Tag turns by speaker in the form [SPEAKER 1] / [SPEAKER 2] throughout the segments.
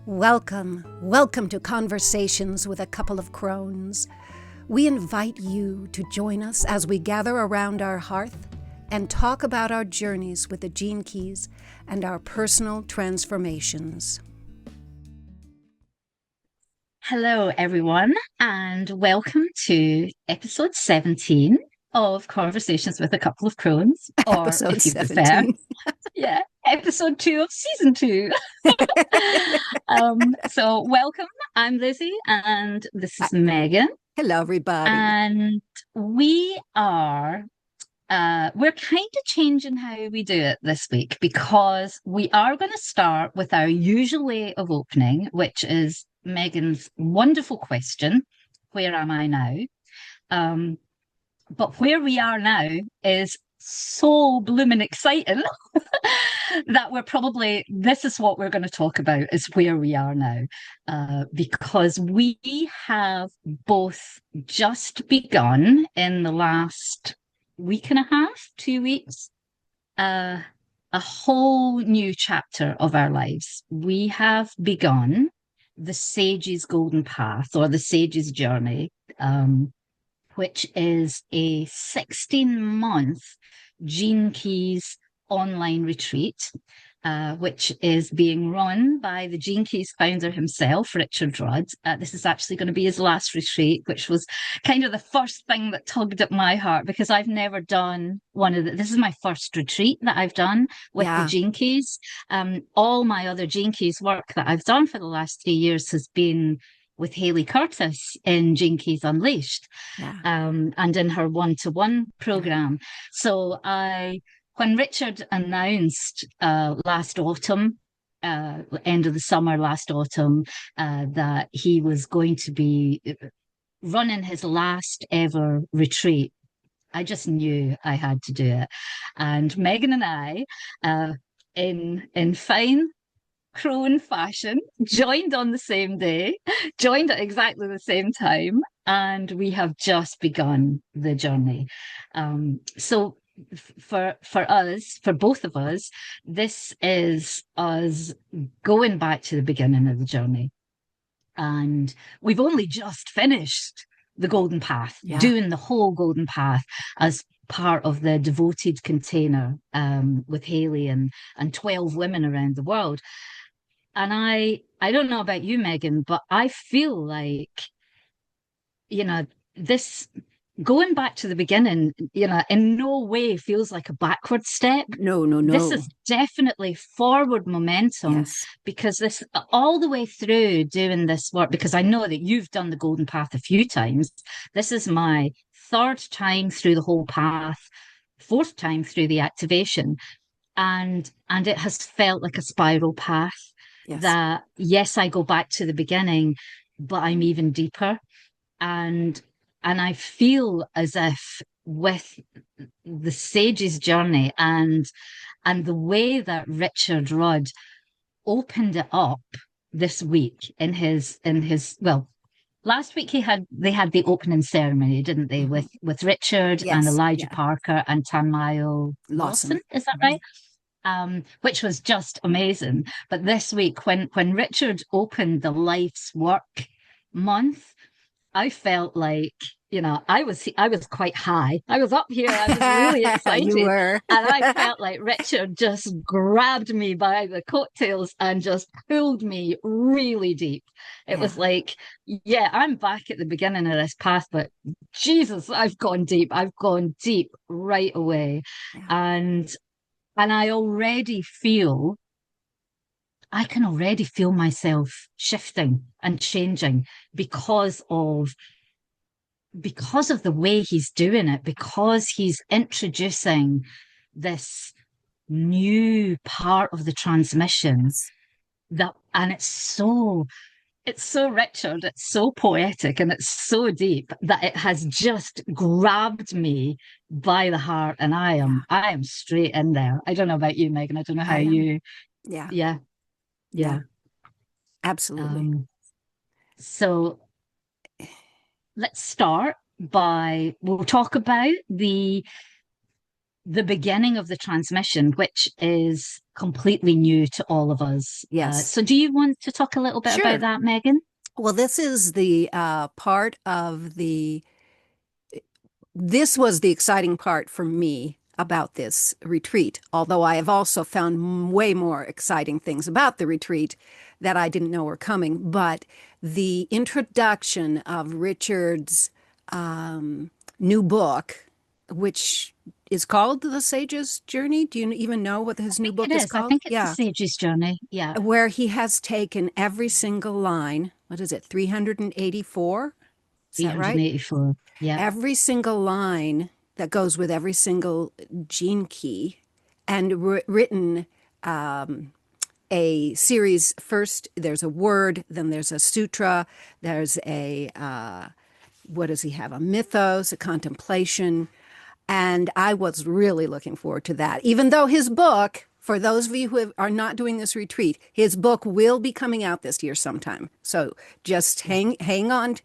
[SPEAKER 1] Welcome to Conversations with a Couple of Crones. We invite you to join us as we gather around our hearth and talk about our journeys with the Gene Keys and our personal transformations.
[SPEAKER 2] Hello, everyone, and welcome to episode 17 of Conversations with a Couple of Crones, or
[SPEAKER 1] Episode
[SPEAKER 2] if you
[SPEAKER 1] 17.
[SPEAKER 2] prefer, episode 2 of season 2. So welcome. I'm Lizzie, and this is Megan.
[SPEAKER 1] Hello, everybody.
[SPEAKER 2] And we are we're kind of changing how we do it this week, because we are going to start with our usual way of opening, which is Megan's wonderful question, where am I now? But where we are now is so blooming exciting that this is what we're going to talk about, is where we are now. Because we have both just begun in the last week and a half, 2 weeks, a whole new chapter of our lives. We have begun the Sage's Golden Path, or the Sage's Journey, which is a 16-month Gene Keys online retreat, which is being run by the Gene Keys founder himself, Richard Rudd. This is actually going to be his last retreat, which was kind of the first thing that tugged at my heart, because I've never done this is my first retreat that I've done with the Gene Keys. All my other Gene Keys work that I've done for the last 3 years has been with Hayley Curtis in Gene Keys Unleashed, and in her one-to-one program. So when Richard announced last autumn, end of the summer last autumn, that he was going to be running his last ever retreat, I just knew I had to do it. And Megan and I, in fine crone fashion, joined on the same day, joined at exactly the same time, and we have just begun the journey. So for us, for both of us, this is us going back to the beginning of the journey. And we've only just finished the Golden Path, doing the whole Golden Path as part of the Devoted Container with Hayley and 12 women around the world. And I don't know about you, Megan, but I feel like, this going back to the beginning, in no way feels like a backward step.
[SPEAKER 1] No.
[SPEAKER 2] This is definitely forward momentum, because this, all the way through doing this work, because I know that you've done the Golden Path a few times. This is my third time through the whole path, fourth time through the activation. And it has felt like a spiral path. That, yes, I go back to the beginning, but I'm even deeper. And I feel as if with the Sage's journey and the way that Richard Rudd opened it up this week in his last week they had the opening ceremony, didn't they, with Richard and Elijah Parker and Tamayo Lawson, is that right? Which was just amazing. But this week, when Richard opened the Life's Work month, I felt like, I was quite high. I was up here. I was really excited.
[SPEAKER 1] You were.
[SPEAKER 2] And I felt like Richard just grabbed me by the coattails and just pulled me really deep. It was like, I'm back at the beginning of this path, but Jesus, I've gone deep. I've gone deep right away. And I can already feel myself shifting and changing because of the way he's doing it, because he's introducing this new part of the transmissions and it's so Richard, it's so poetic, and it's so deep that it has just grabbed me by the heart, and I am straight in there. I don't know about you, Megan. I don't know how you. Yeah.
[SPEAKER 1] Absolutely.
[SPEAKER 2] So let's start we'll talk about the beginning of the transmission, which is completely new to all of us.
[SPEAKER 1] Yes.
[SPEAKER 2] So do you want to talk a little bit about
[SPEAKER 1] Sure.
[SPEAKER 2] that, Megan?
[SPEAKER 1] Well, this is the part of the this was the exciting part for me about this retreat, although I have also found way more exciting things about the retreat that I didn't know were coming. But the introduction of Richard's new book, which is called The Sage's Journey. Do you even know what his new
[SPEAKER 2] It
[SPEAKER 1] book is
[SPEAKER 2] is. I
[SPEAKER 1] called?
[SPEAKER 2] think it's a
[SPEAKER 1] Yeah.
[SPEAKER 2] sage's journey. Yeah.
[SPEAKER 1] Where he has taken every single line. What is it? 384? Is that right?
[SPEAKER 2] 384. Yeah.
[SPEAKER 1] Every single line that goes with every single gene key and written a series. First there's a word, then there's a sutra, there's a what does he have, a mythos, a contemplation. And I was really looking forward to that, even though his book, for those of you who are not doing this retreat, his book will be coming out this year sometime, so just hang on.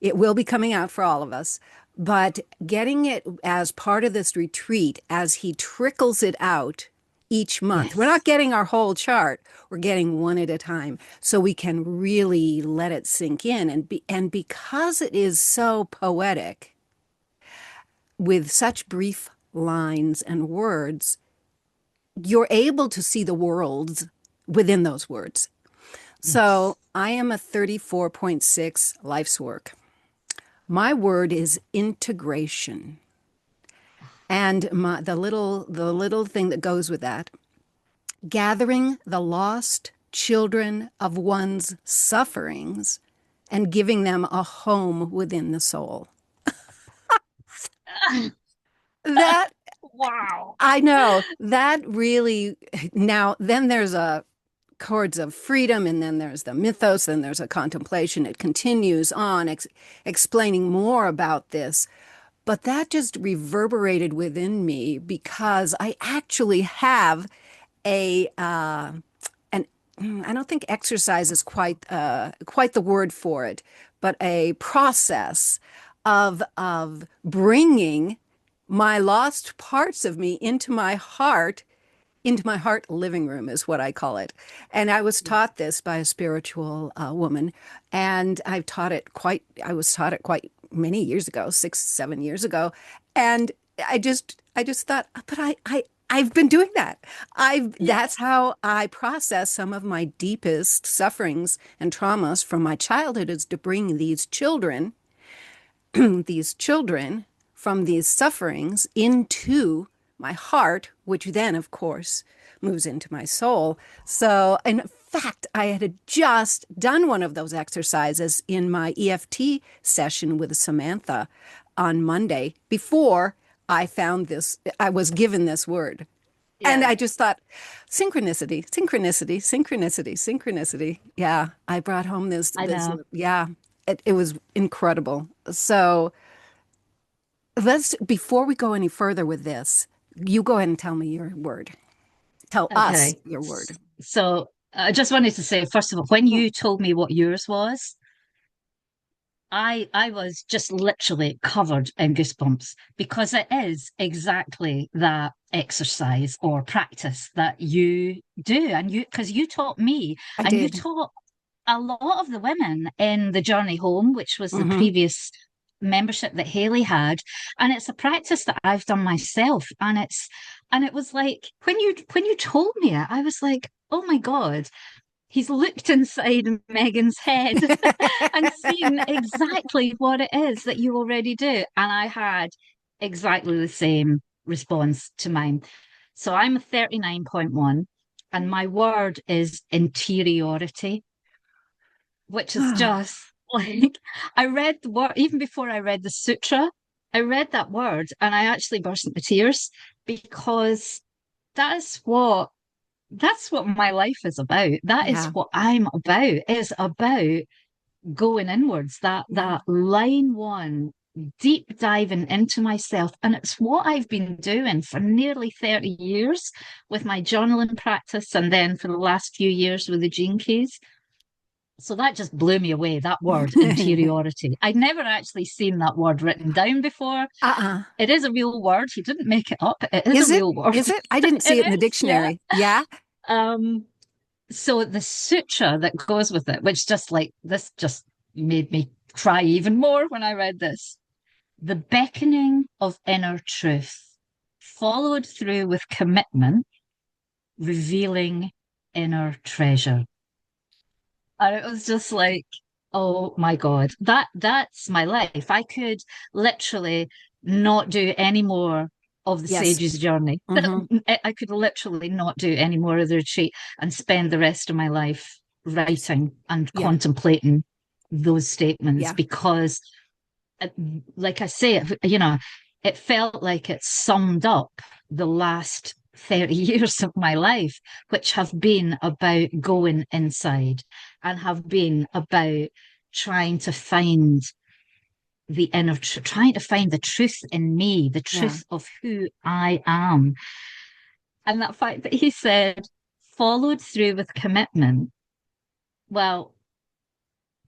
[SPEAKER 1] It will be coming out for all of us. But getting it as part of this retreat, as he trickles it out each month, we're
[SPEAKER 2] Yes.
[SPEAKER 1] not getting our whole chart. We're getting one at a time, so we can really let it sink in. And because it is so poetic, with such brief lines and words, you're able to see the worlds within those words. So
[SPEAKER 2] Yes.
[SPEAKER 1] I am a 34.6 life's work. My word is integration. And the little thing that goes with that, gathering the lost children of one's sufferings and giving them a home within the soul. That
[SPEAKER 2] Wow.
[SPEAKER 1] I know that really, now then there's a chords of freedom, and then there's the mythos, and there's a contemplation. It continues on explaining more about this. But that just reverberated within me because I actually have a an I don't think exercise is quite the word for it, but a process of bringing my lost parts of me into my heart living room is what I call it. And I was taught this by a spiritual woman, and I was taught it quite many years ago, 6, 7 years ago. And I just thought, but I've been doing that.
[SPEAKER 2] Yeah.
[SPEAKER 1] That's how I process some of my deepest sufferings and traumas from my childhood, is to bring these children, these children from these sufferings into my heart, which then, of course, moves into my soul. So, in fact, I had just done one of those exercises in my EFT session with Samantha on Monday before I found this, I was given this word. And
[SPEAKER 2] Yeah.
[SPEAKER 1] I just thought, synchronicity, synchronicity, synchronicity, synchronicity. Yeah, I brought home
[SPEAKER 2] I know.
[SPEAKER 1] yeah, it was incredible. So, before we go any further with this, you go ahead and tell me your word. Tell us
[SPEAKER 2] Okay.
[SPEAKER 1] your word.
[SPEAKER 2] So I just wanted to say, first of all, when you told me what yours was, I was just literally covered in goosebumps because it is exactly that exercise or practice that you do. And because you taught me
[SPEAKER 1] I
[SPEAKER 2] and you
[SPEAKER 1] did.
[SPEAKER 2] taught a lot of the women in the Journey Home, which was the
[SPEAKER 1] Hmm.
[SPEAKER 2] previous membership that Haley had. And it's a practice that I've done myself. And it was like when you told me it, I was like, oh my God, he's looked inside Megan's head and seen exactly what it is that you already do. And I had exactly the same response to mine. So I'm a 39.1, and my word is interiority, which is just like I read the word even before I read the sutra. I read that word and I actually burst into tears because that's what that's what my life is about. That is
[SPEAKER 1] Yeah.
[SPEAKER 2] what I'm about. Is about going inwards.
[SPEAKER 1] Yeah.
[SPEAKER 2] That line one, deep diving into myself, and it's what I've been doing for nearly 30 years with my journaling practice, and then for the last few years with the gene keys. So that just blew me away. That word, interiority. I'd never actually seen that word written down before.
[SPEAKER 1] Uh-uh.
[SPEAKER 2] It is a real word. He didn't make it up. It is a
[SPEAKER 1] Is it?
[SPEAKER 2] real word.
[SPEAKER 1] Is it? I didn't see
[SPEAKER 2] It
[SPEAKER 1] it in the
[SPEAKER 2] is, yeah.
[SPEAKER 1] dictionary. Yeah.
[SPEAKER 2] Um, so the sutra that goes with it, which just like this just made me cry even more when I read this. The beckoning of inner truth, followed through with commitment, revealing inner treasure. And it was just like, oh my God, that's my life. I could literally not do any more of the
[SPEAKER 1] Yes.
[SPEAKER 2] Sage's journey.
[SPEAKER 1] Hmm.
[SPEAKER 2] I could literally not do any more of the retreat and spend the rest of my life writing and
[SPEAKER 1] Yeah.
[SPEAKER 2] contemplating those statements
[SPEAKER 1] Yeah.
[SPEAKER 2] because, uh, like I say, it felt like it summed up the last 30 years of my life, which have been about going inside and have been about trying to find trying to find the truth in me, the
[SPEAKER 1] Yeah.
[SPEAKER 2] truth of who I am. And that fact that he said, followed through with commitment. Well,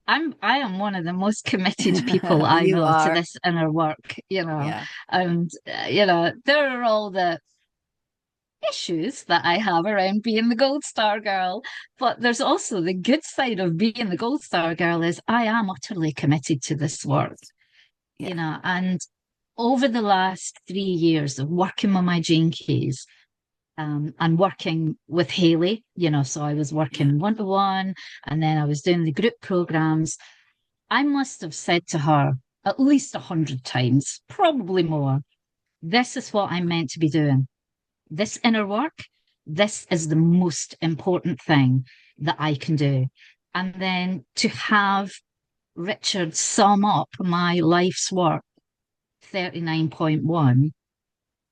[SPEAKER 2] I am one of the most committed people I
[SPEAKER 1] You
[SPEAKER 2] know to
[SPEAKER 1] are.
[SPEAKER 2] this inner work,
[SPEAKER 1] Yeah.
[SPEAKER 2] and there are all the issues that I have around being the Gold Star girl, but there's also the good side of being the Gold Star girl is I am utterly committed to this work,
[SPEAKER 1] Yeah.
[SPEAKER 2] and over the last 3 years of working with my gene keys, and working with Haley, so I was
[SPEAKER 1] Yeah.
[SPEAKER 2] working one to one, and then I was doing the group programs. I must have said to her at least 100 times, probably more, this is what I'm meant to be doing. This inner work, this is the most important thing that I can do. And then to have Richard sum up my life's work, 39.1,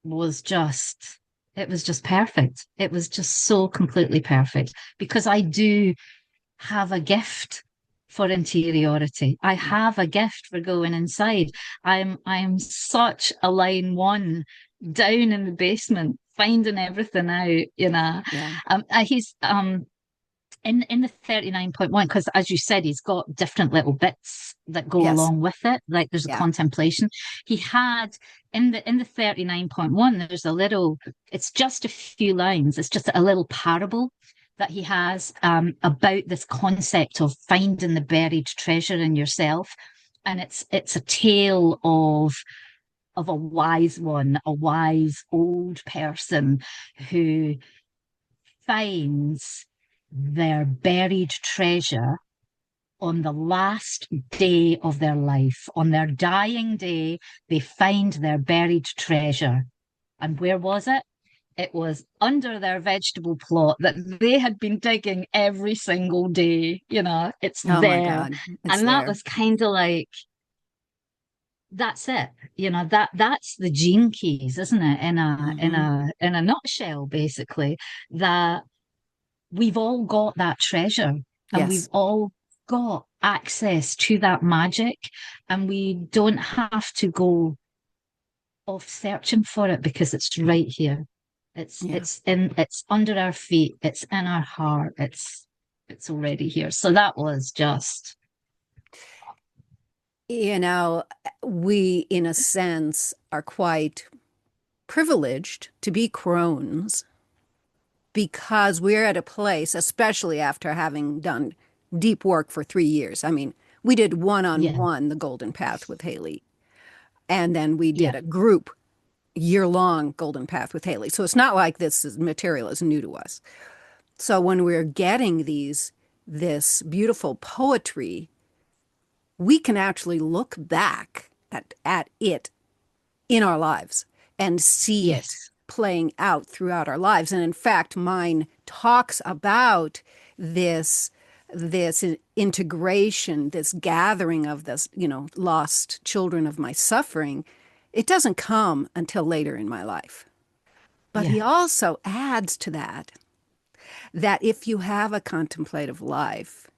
[SPEAKER 2] was just, it was just perfect. It was just so completely perfect because I do have a gift for interiority. I
[SPEAKER 1] Yeah.
[SPEAKER 2] have a gift for going inside. I'm such a line one down in the basement, finding everything out,
[SPEAKER 1] Yeah.
[SPEAKER 2] He's in the 39.1, because as you said, he's got different little bits that go
[SPEAKER 1] Yes.
[SPEAKER 2] along with it. Like there's a
[SPEAKER 1] Yeah.
[SPEAKER 2] contemplation. He had in the 39.1, there's a little, it's just a few lines, it's just a little parable that he has about this concept of finding the buried treasure in yourself. And it's a tale of a wise one, a wise old person who finds their buried treasure on the last day of their life. On their dying day, they find their buried treasure. And where was it? It was under their vegetable plot that they had been digging every single day. It's
[SPEAKER 1] Oh my
[SPEAKER 2] there.
[SPEAKER 1] God. It's
[SPEAKER 2] And that
[SPEAKER 1] there.
[SPEAKER 2] was kind of like, that's it. That's the gene keys, isn't it?
[SPEAKER 1] Hmm.
[SPEAKER 2] In a nutshell, basically, that we've all got that treasure and we've
[SPEAKER 1] Yes.
[SPEAKER 2] all got access to that magic, and we don't have to go off searching for it because it's right here.
[SPEAKER 1] Yeah.
[SPEAKER 2] It's under our feet, it's in our heart, it's already here. So that was just,
[SPEAKER 1] You know, we, in a sense, are quite privileged to be crones because we're at a place, especially after having done deep work for 3 years. I mean, we did one on
[SPEAKER 2] yeah,
[SPEAKER 1] one the Golden Path with Haley, and then we
[SPEAKER 2] yeah,
[SPEAKER 1] did a group year-long Golden Path with Haley. So it's not like material is new to us. So when we're getting this beautiful poetry, we can actually look back at it in our lives and see it
[SPEAKER 2] yes,
[SPEAKER 1] playing out throughout our lives. And in fact, mine talks about this this integration, this gathering of this, lost children of my suffering. It doesn't come until later in my life. But
[SPEAKER 2] yeah,
[SPEAKER 1] he also adds to that if you have a contemplative life,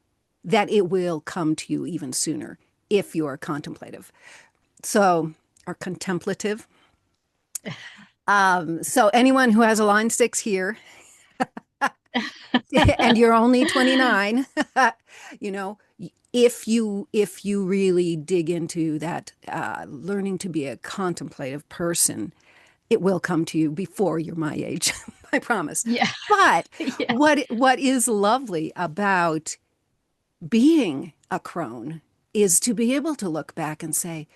[SPEAKER 1] that it will come to you even sooner if you are contemplative. So, or contemplative. So anyone who has a line six here, and you're only 29, you know, if you really dig into that, learning to be a contemplative person, it will come to you before you're my age. I promise.
[SPEAKER 2] Yeah.
[SPEAKER 1] But
[SPEAKER 2] Yeah.
[SPEAKER 1] what is lovely about being a crone is to be able to look back and say,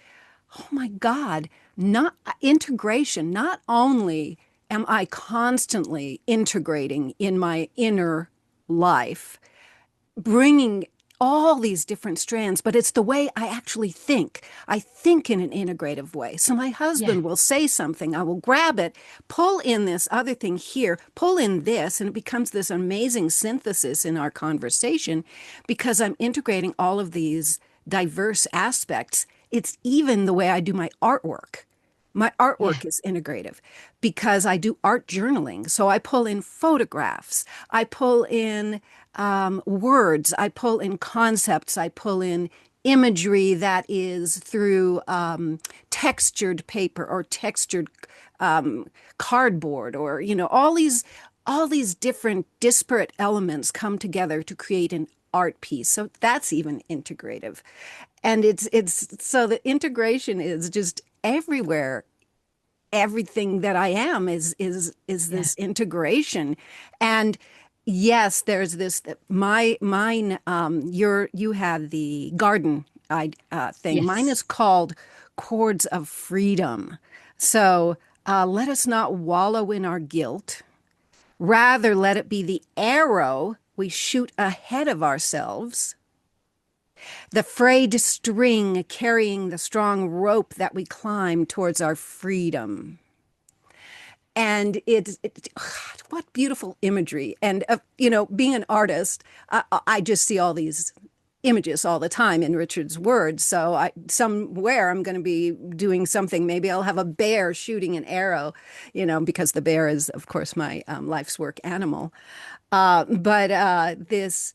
[SPEAKER 1] oh my God, not integration. Not only am I constantly integrating in my inner life, bringing all these different strands, but it's the way I actually think. I think in an integrative way. So my
[SPEAKER 2] Yeah.
[SPEAKER 1] husband will say something, I will grab it, pull in this other thing here, pull in this, and it becomes this amazing synthesis in our conversation because I'm integrating all of these diverse aspects. It's even the way I do my artwork. My
[SPEAKER 2] Yeah.
[SPEAKER 1] artwork is integrative because I do art journaling. So I pull in photographs, I pull in words, I pull in concepts, I pull in imagery that is through textured paper or textured cardboard, or all these different disparate elements come together to create an art piece. So that's even integrative. And it's so the integration is just everywhere. Everything that I am is
[SPEAKER 2] Yeah.
[SPEAKER 1] this integration. And yes, there's this mine you had the garden thing. Mine
[SPEAKER 2] Yes.
[SPEAKER 1] is called Chords of Freedom. So let us not wallow in our guilt. Rather, let it be the arrow we shoot ahead of ourselves, the frayed string carrying the strong rope that we climb towards our freedom. And God, what beautiful imagery. And, being an artist, I just see all these images all the time in Richard's words. So somewhere I'm going to be doing something. Maybe I'll have a bear shooting an arrow, because the bear is, of course, my life's work animal. But this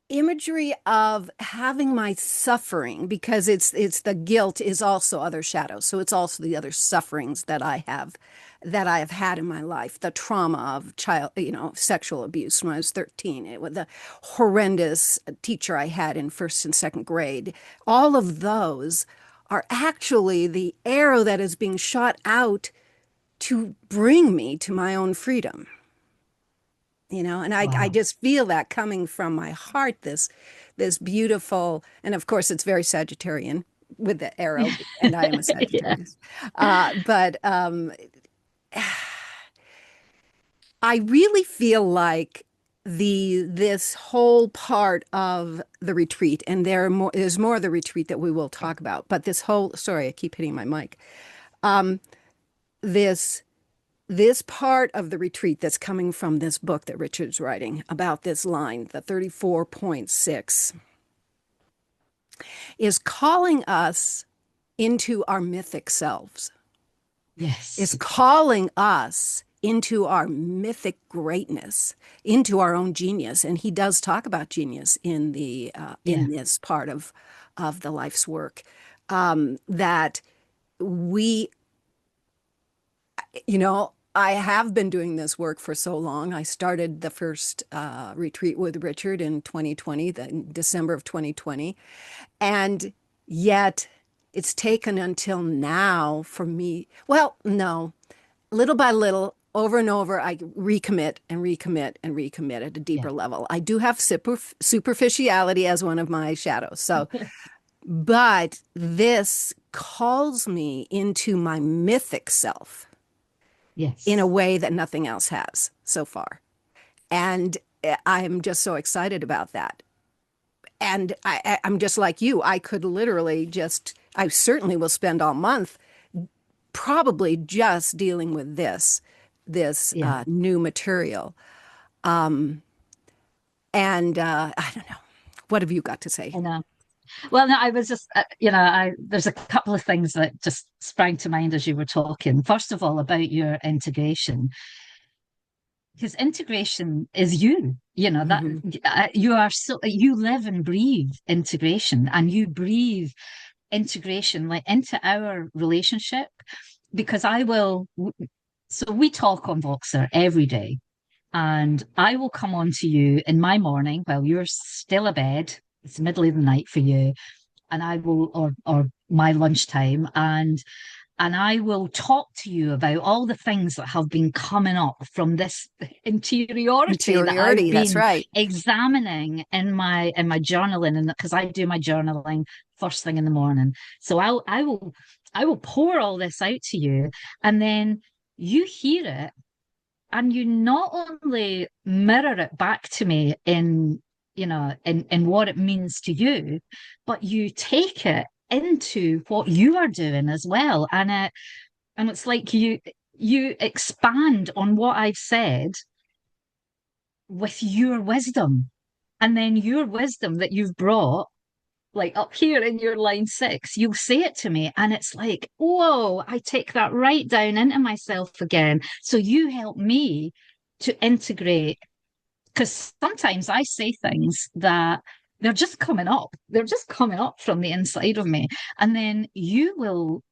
[SPEAKER 1] imagery of having my suffering, because it's the guilt is also other shadows, so it's also the other sufferings that I have had in my life, the trauma of sexual abuse when I was 13, the horrendous teacher I had in first and second grade. All of those are actually the arrow that is being shot out to bring me to my own freedom. And I
[SPEAKER 2] Wow.
[SPEAKER 1] just feel that coming from my heart, this beautiful, and of course it's very Sagittarian with the arrow, and I am a
[SPEAKER 2] Yeah.
[SPEAKER 1] Sagittarius. But I really feel like this whole part of the retreat, and there's more of the retreat that we will talk about, but this whole, sorry, I keep hitting my mic. This this part of the retreat that's coming from this book that Richard's writing about this line, the 34.6, is calling us into our mythic selves, is
[SPEAKER 2] Yes.
[SPEAKER 1] calling us into our mythic greatness, into our own genius. And he does talk about genius
[SPEAKER 2] Yeah.
[SPEAKER 1] in this part of the life's work, that we I have been doing this work for so long. I started the first retreat with Richard in 2020, December of 2020. And yet it's taken until now for me. Well, no, little by little, over and over, I recommit and recommit and recommit at a
[SPEAKER 2] Yeah.
[SPEAKER 1] deeper level. I do have superficiality as one of my shadows. So, but this calls me into my mythic self in a
[SPEAKER 2] Yes.
[SPEAKER 1] way that nothing else has so far. And I'm just so excited about that. And I'm just like you. I could literally I certainly will spend all month probably just dealing with this
[SPEAKER 2] Yeah.
[SPEAKER 1] new material. And I don't know. What have you got to say?
[SPEAKER 2] I know. Well, no, I was just, there's a couple of things that just sprang to mind as you were talking. First of all, about your integration, because integration is you, that
[SPEAKER 1] Mhm.
[SPEAKER 2] you are so, you live and breathe integration, and you breathe integration like into our relationship, because so we talk on Voxer every day, and I will come on to you in my morning while you're still abed. It's the middle of the night for you, and I will, or my lunchtime, and I will talk to you about all the things that have been coming up from this interiority that I've
[SPEAKER 1] Interiority, that's
[SPEAKER 2] been
[SPEAKER 1] right.
[SPEAKER 2] examining in my journaling, and because I do my journaling first thing in the morning. So I will pour all this out to you, and then you hear it, and you not only mirror it back to me in, you know, in what it means to you, but you take it into what you are doing as well. And it's like you expand on what I've said with your wisdom. And then your wisdom that you've brought, like up here in your line 6, you'll say it to me, and it's like, whoa, I take that right down into myself again. So you help me to integrate, because sometimes I say things that they're just coming up from the inside of me, and then you will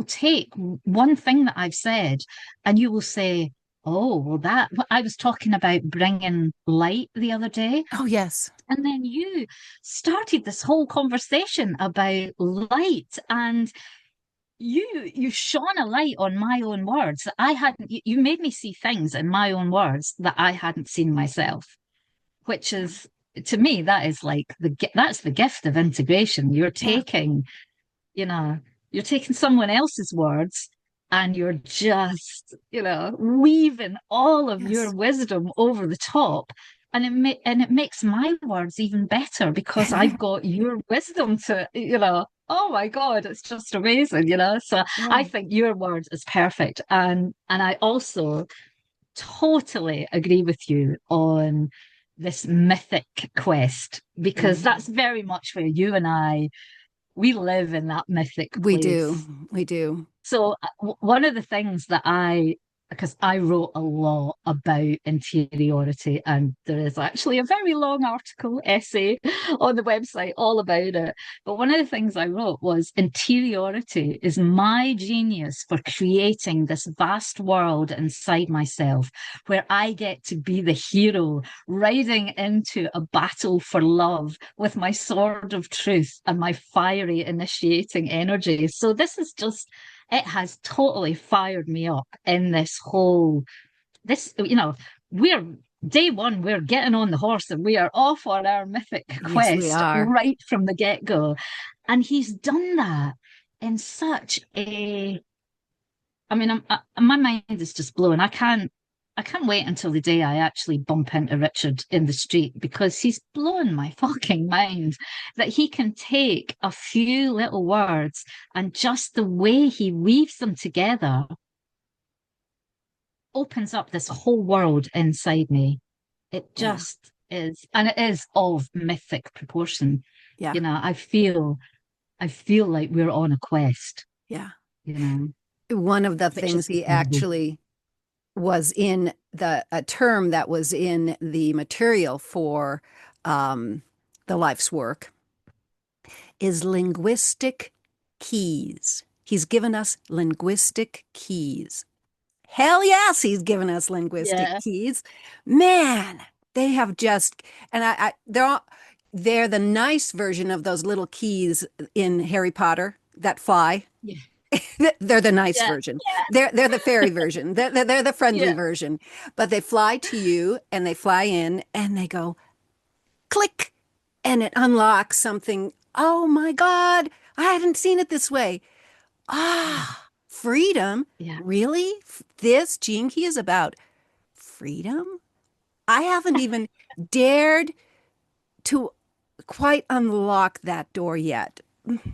[SPEAKER 2] take one thing that I've said, and you will say, oh, well, that what I was talking about bringing light the other day.
[SPEAKER 1] Oh, yes.
[SPEAKER 2] And then you started this whole conversation about light, and you shone a light on my own words that I hadn't. You made me see things in my own words that I hadn't seen myself, which is, to me, that is like that's the gift of integration. You're
[SPEAKER 1] Yeah.
[SPEAKER 2] taking, you know, you're taking someone else's words, and you're just, you know, weaving all of your
[SPEAKER 1] Yes.
[SPEAKER 2] wisdom over the top. And it makes my words even better because I've got your wisdom to, you know, oh my God, it's just amazing, you know. So I
[SPEAKER 1] Yeah.
[SPEAKER 2] think your word is perfect. And I also totally agree with you on this mythic quest, because
[SPEAKER 1] Mhm.
[SPEAKER 2] that's very much where you and I, we live in that mythic
[SPEAKER 1] We do.
[SPEAKER 2] place.
[SPEAKER 1] We do.
[SPEAKER 2] So one of the things that because I wrote a lot about interiority, and there is actually a very long article essay on the website all about it. But one of the things I wrote was interiority is my genius for creating this vast world inside myself, where I get to be the hero riding into a battle for love with my sword of truth and my fiery initiating energy. So this is just, it has totally fired me up in this, you know, we're day one, we're getting on the horse and we are off on our mythic
[SPEAKER 1] Yes, we
[SPEAKER 2] quest
[SPEAKER 1] are.
[SPEAKER 2] right from the get-go. And he's done that in such a, I mean, my mind is just blown. I can't wait until the day I actually bump into Richard in the street, because he's blown my fucking mind that he can take a few little words and just the way he weaves them together opens up this whole world inside me. It
[SPEAKER 1] Yeah.
[SPEAKER 2] just is, and it is of mythic proportion.
[SPEAKER 1] Yeah.
[SPEAKER 2] You know, I feel like we're on a quest,
[SPEAKER 1] Yeah.
[SPEAKER 2] you know,
[SPEAKER 1] One of the
[SPEAKER 2] which is
[SPEAKER 1] things he
[SPEAKER 2] incredible.
[SPEAKER 1] actually was in a term that was in the material for um, the life's work is linguistic keys. He's given us linguistic keys. Hell yes, he's given us linguistic
[SPEAKER 2] Yeah.
[SPEAKER 1] keys. Man, they have just, and they're the nice version of those little keys in Harry Potter that fly.
[SPEAKER 2] Yeah.
[SPEAKER 1] They're the nice
[SPEAKER 2] Yeah.
[SPEAKER 1] version. They're the fairy version. They're the friendly
[SPEAKER 2] Yeah.
[SPEAKER 1] version. But they fly to you and they fly in and they go click and it unlocks something. Oh my God, I hadn't seen it this way.
[SPEAKER 2] Yeah.
[SPEAKER 1] Ah, freedom.
[SPEAKER 2] Yeah.
[SPEAKER 1] Really? This Gene Key is about freedom? I haven't even dared to quite unlock that door yet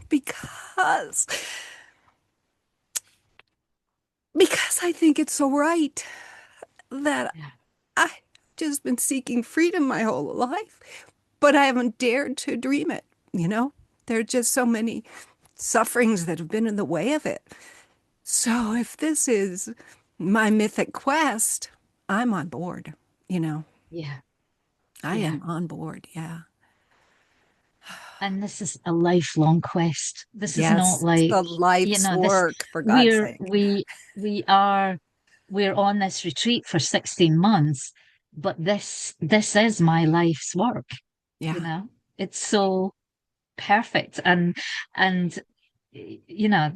[SPEAKER 1] because I think it's so right that
[SPEAKER 2] Yeah.
[SPEAKER 1] I've just been seeking freedom my whole life, but I haven't dared to dream it, you know? There are just so many sufferings that have been in the way of it. So if this is my mythic quest, I'm on board, you know.
[SPEAKER 2] Yeah.
[SPEAKER 1] I
[SPEAKER 2] Yeah.
[SPEAKER 1] am on board, yeah.
[SPEAKER 2] And this is a lifelong quest. This is not
[SPEAKER 1] Yes, it's
[SPEAKER 2] like,
[SPEAKER 1] the
[SPEAKER 2] you
[SPEAKER 1] life's
[SPEAKER 2] know, this,
[SPEAKER 1] work, for God's
[SPEAKER 2] we're
[SPEAKER 1] sake.
[SPEAKER 2] we are we're on this retreat for 16 months, but this is my life's work, you
[SPEAKER 1] Yeah,
[SPEAKER 2] know. It's so perfect. And you know,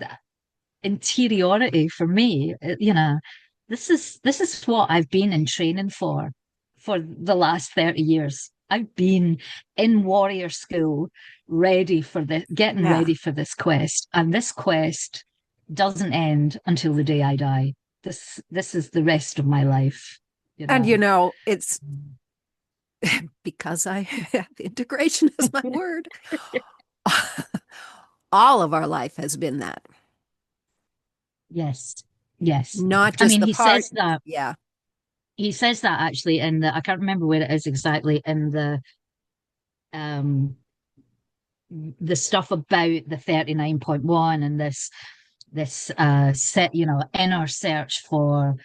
[SPEAKER 2] interiority for me. You know, this is what I've been in training for the last 30 years. I've been in warrior school, getting
[SPEAKER 1] Yeah.
[SPEAKER 2] ready for this quest, and this quest doesn't end until the day I die. This is the rest of my life, you
[SPEAKER 1] And
[SPEAKER 2] know.
[SPEAKER 1] it's because I have integration as my word. All of our life has been that,
[SPEAKER 2] Yes, yes.
[SPEAKER 1] not
[SPEAKER 2] I
[SPEAKER 1] just
[SPEAKER 2] mean,
[SPEAKER 1] the part. Yeah.
[SPEAKER 2] he says that actually in the, I can't remember where it is exactly, in um the stuff about the 39.1 and this set, inner search for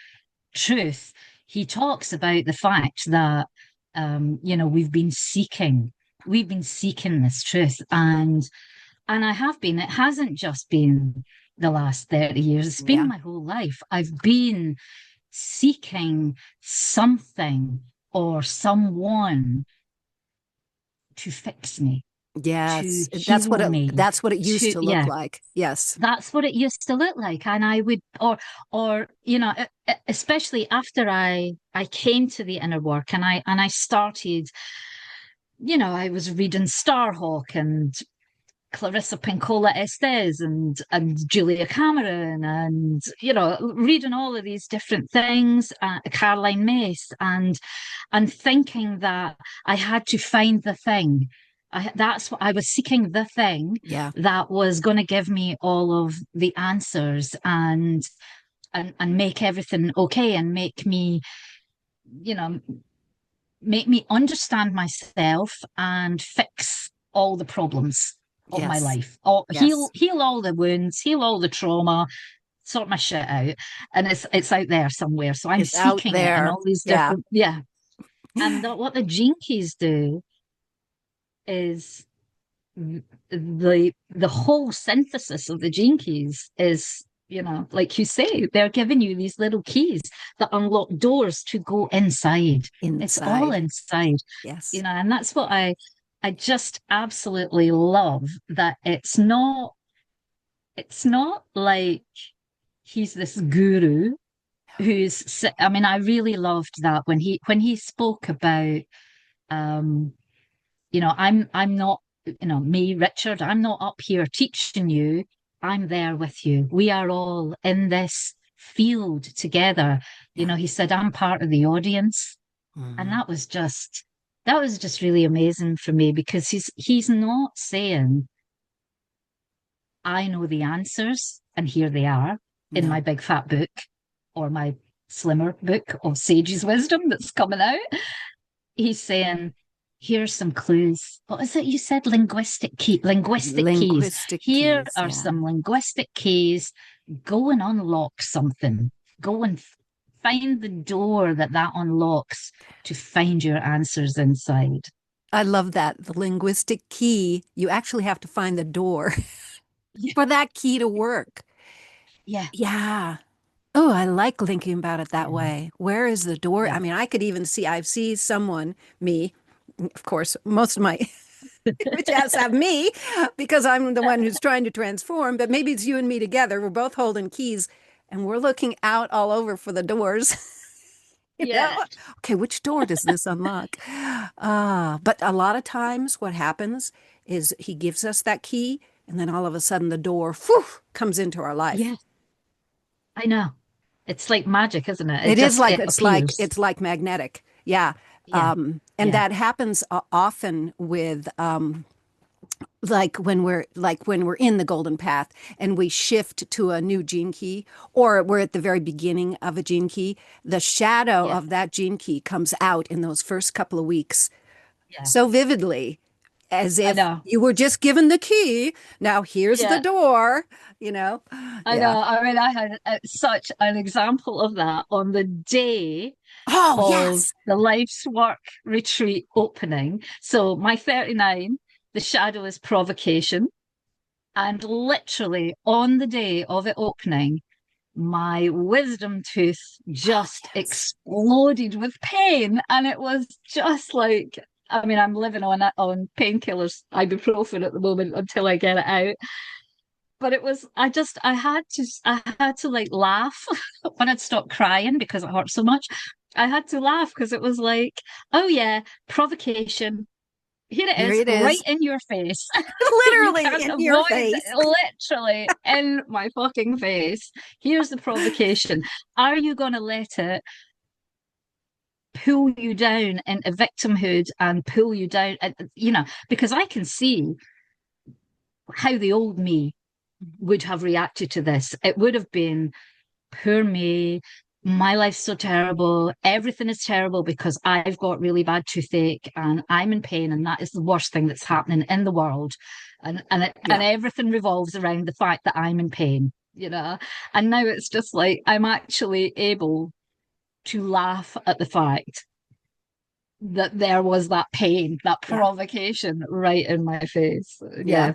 [SPEAKER 2] truth. He talks about the fact that we've been seeking this truth, and I have been. It hasn't just been the last 30 years, it's been
[SPEAKER 1] Yeah.
[SPEAKER 2] my whole life. I've been seeking something or someone to fix me, to
[SPEAKER 1] Yes.
[SPEAKER 2] heal me,
[SPEAKER 1] That's what it used
[SPEAKER 2] to,
[SPEAKER 1] to look
[SPEAKER 2] yeah,
[SPEAKER 1] like. Yes.
[SPEAKER 2] that's what it used to look like. And I would, or especially after I came to the inner work, and I started, I was reading Starhawk and Clarissa Pinkola Estes and Julia Cameron, and reading all of these different things, Caroline Mace, and thinking that I had to find the thing. That's what I was seeking, the thing
[SPEAKER 1] Yeah.
[SPEAKER 2] that was going to give me all of the answers, and make everything okay, and you know make me understand myself and fix all the problems of my
[SPEAKER 1] Yes.
[SPEAKER 2] life, or
[SPEAKER 1] Yes.
[SPEAKER 2] heal all the wounds, heal all the trauma, sort my shit out. And it's out there somewhere, so I'm
[SPEAKER 1] It's out
[SPEAKER 2] seeking it in
[SPEAKER 1] there.
[SPEAKER 2] all these
[SPEAKER 1] Yeah.
[SPEAKER 2] different, yeah. And what the gene keys do is, the whole synthesis of the gene keys is, like you say, they're giving you these little keys that unlock doors to go inside. It's all
[SPEAKER 1] Inside.
[SPEAKER 2] inside,
[SPEAKER 1] Yes.
[SPEAKER 2] and that's what I just absolutely love, that it's not like he's this guru I mean, I really loved that when he spoke about, um I'm not, me, Richard, I'm not up here teaching you. I'm there with you. We are all in this field together.
[SPEAKER 1] Yeah.
[SPEAKER 2] He said, I'm part of the audience. And
[SPEAKER 1] Mhm.
[SPEAKER 2] that was just really amazing for me, because he's not saying, I know the answers and here they are in my
[SPEAKER 1] No.
[SPEAKER 2] big fat book, or my slimmer book of Sage's Wisdom that's coming out. He's saying, here's some clues. What is it you said? Linguistic keys.
[SPEAKER 1] Linguistic
[SPEAKER 2] Here
[SPEAKER 1] keys.
[SPEAKER 2] are
[SPEAKER 1] Yeah.
[SPEAKER 2] some linguistic keys. Go and unlock something. Go and find the door that unlocks, to find your answers inside.
[SPEAKER 1] I love that. The linguistic key, you actually have to find the door
[SPEAKER 2] Yeah.
[SPEAKER 1] for that key to work.
[SPEAKER 2] Yeah.
[SPEAKER 1] Yeah. Oh, I like thinking about it that
[SPEAKER 2] Yeah.
[SPEAKER 1] way. Where is the door?
[SPEAKER 2] Yeah.
[SPEAKER 1] I mean, I see someone, me, of course, most of my which has have me because I'm the one who's trying to transform, but maybe it's you and me together. We're both holding keys and we're looking out all over for the doors. You
[SPEAKER 2] Yeah.
[SPEAKER 1] know, okay, which door does this unlock? But a lot of times what happens is he gives us that key and then all of a sudden the door whew, comes into our life.
[SPEAKER 2] Yeah. I know. It's like magic, isn't it?
[SPEAKER 1] It is like
[SPEAKER 2] It appears.
[SPEAKER 1] it's like magnetic. Yeah.
[SPEAKER 2] Yeah.
[SPEAKER 1] And
[SPEAKER 2] Yeah.
[SPEAKER 1] that happens often with like when we're in the golden path and we shift to a new gene key, or we're at the very beginning of a gene key, the shadow
[SPEAKER 2] Yeah.
[SPEAKER 1] of that gene key comes out in those first couple of weeks
[SPEAKER 2] Yeah.
[SPEAKER 1] so vividly, as
[SPEAKER 2] I
[SPEAKER 1] if
[SPEAKER 2] know.
[SPEAKER 1] you were just given the key. Now here's the
[SPEAKER 2] Yeah.
[SPEAKER 1] door, you know?
[SPEAKER 2] I
[SPEAKER 1] Yeah.
[SPEAKER 2] know. I mean, I had such an example of that on the day
[SPEAKER 1] Oh,
[SPEAKER 2] of
[SPEAKER 1] yes.
[SPEAKER 2] the Life's Work retreat opening. So my 39, the shadow is provocation. And literally on the day of it opening, my wisdom tooth
[SPEAKER 1] Oh,
[SPEAKER 2] just
[SPEAKER 1] yes.
[SPEAKER 2] exploded with pain. And it was just like, I mean, I'm living on painkillers, ibuprofen at the moment, until I get it out. but it was, I had to like laugh when I'd stopped crying because it hurt so much. I had to laugh because it was like, oh yeah, provocation. Here it
[SPEAKER 1] Here
[SPEAKER 2] is,
[SPEAKER 1] it
[SPEAKER 2] right
[SPEAKER 1] is,
[SPEAKER 2] in your face. You
[SPEAKER 1] literally
[SPEAKER 2] can't
[SPEAKER 1] in your
[SPEAKER 2] avoid,
[SPEAKER 1] face.
[SPEAKER 2] literally in my fucking face. Here's the provocation. Are you going to let it pull you down into victimhood and pull you down? Because I can see how the old me would have reacted to this. It would have been, poor me, my life's so terrible. Everything is terrible because I've got really bad toothache and I'm in pain, and that is the worst thing that's happening in the world. And
[SPEAKER 1] Yeah,
[SPEAKER 2] everything revolves around the fact that I'm in pain, And now it's just like I'm actually able to laugh at the fact that there was that pain, that
[SPEAKER 1] yeah,
[SPEAKER 2] provocation right in my face.
[SPEAKER 1] yeah,
[SPEAKER 2] Yeah,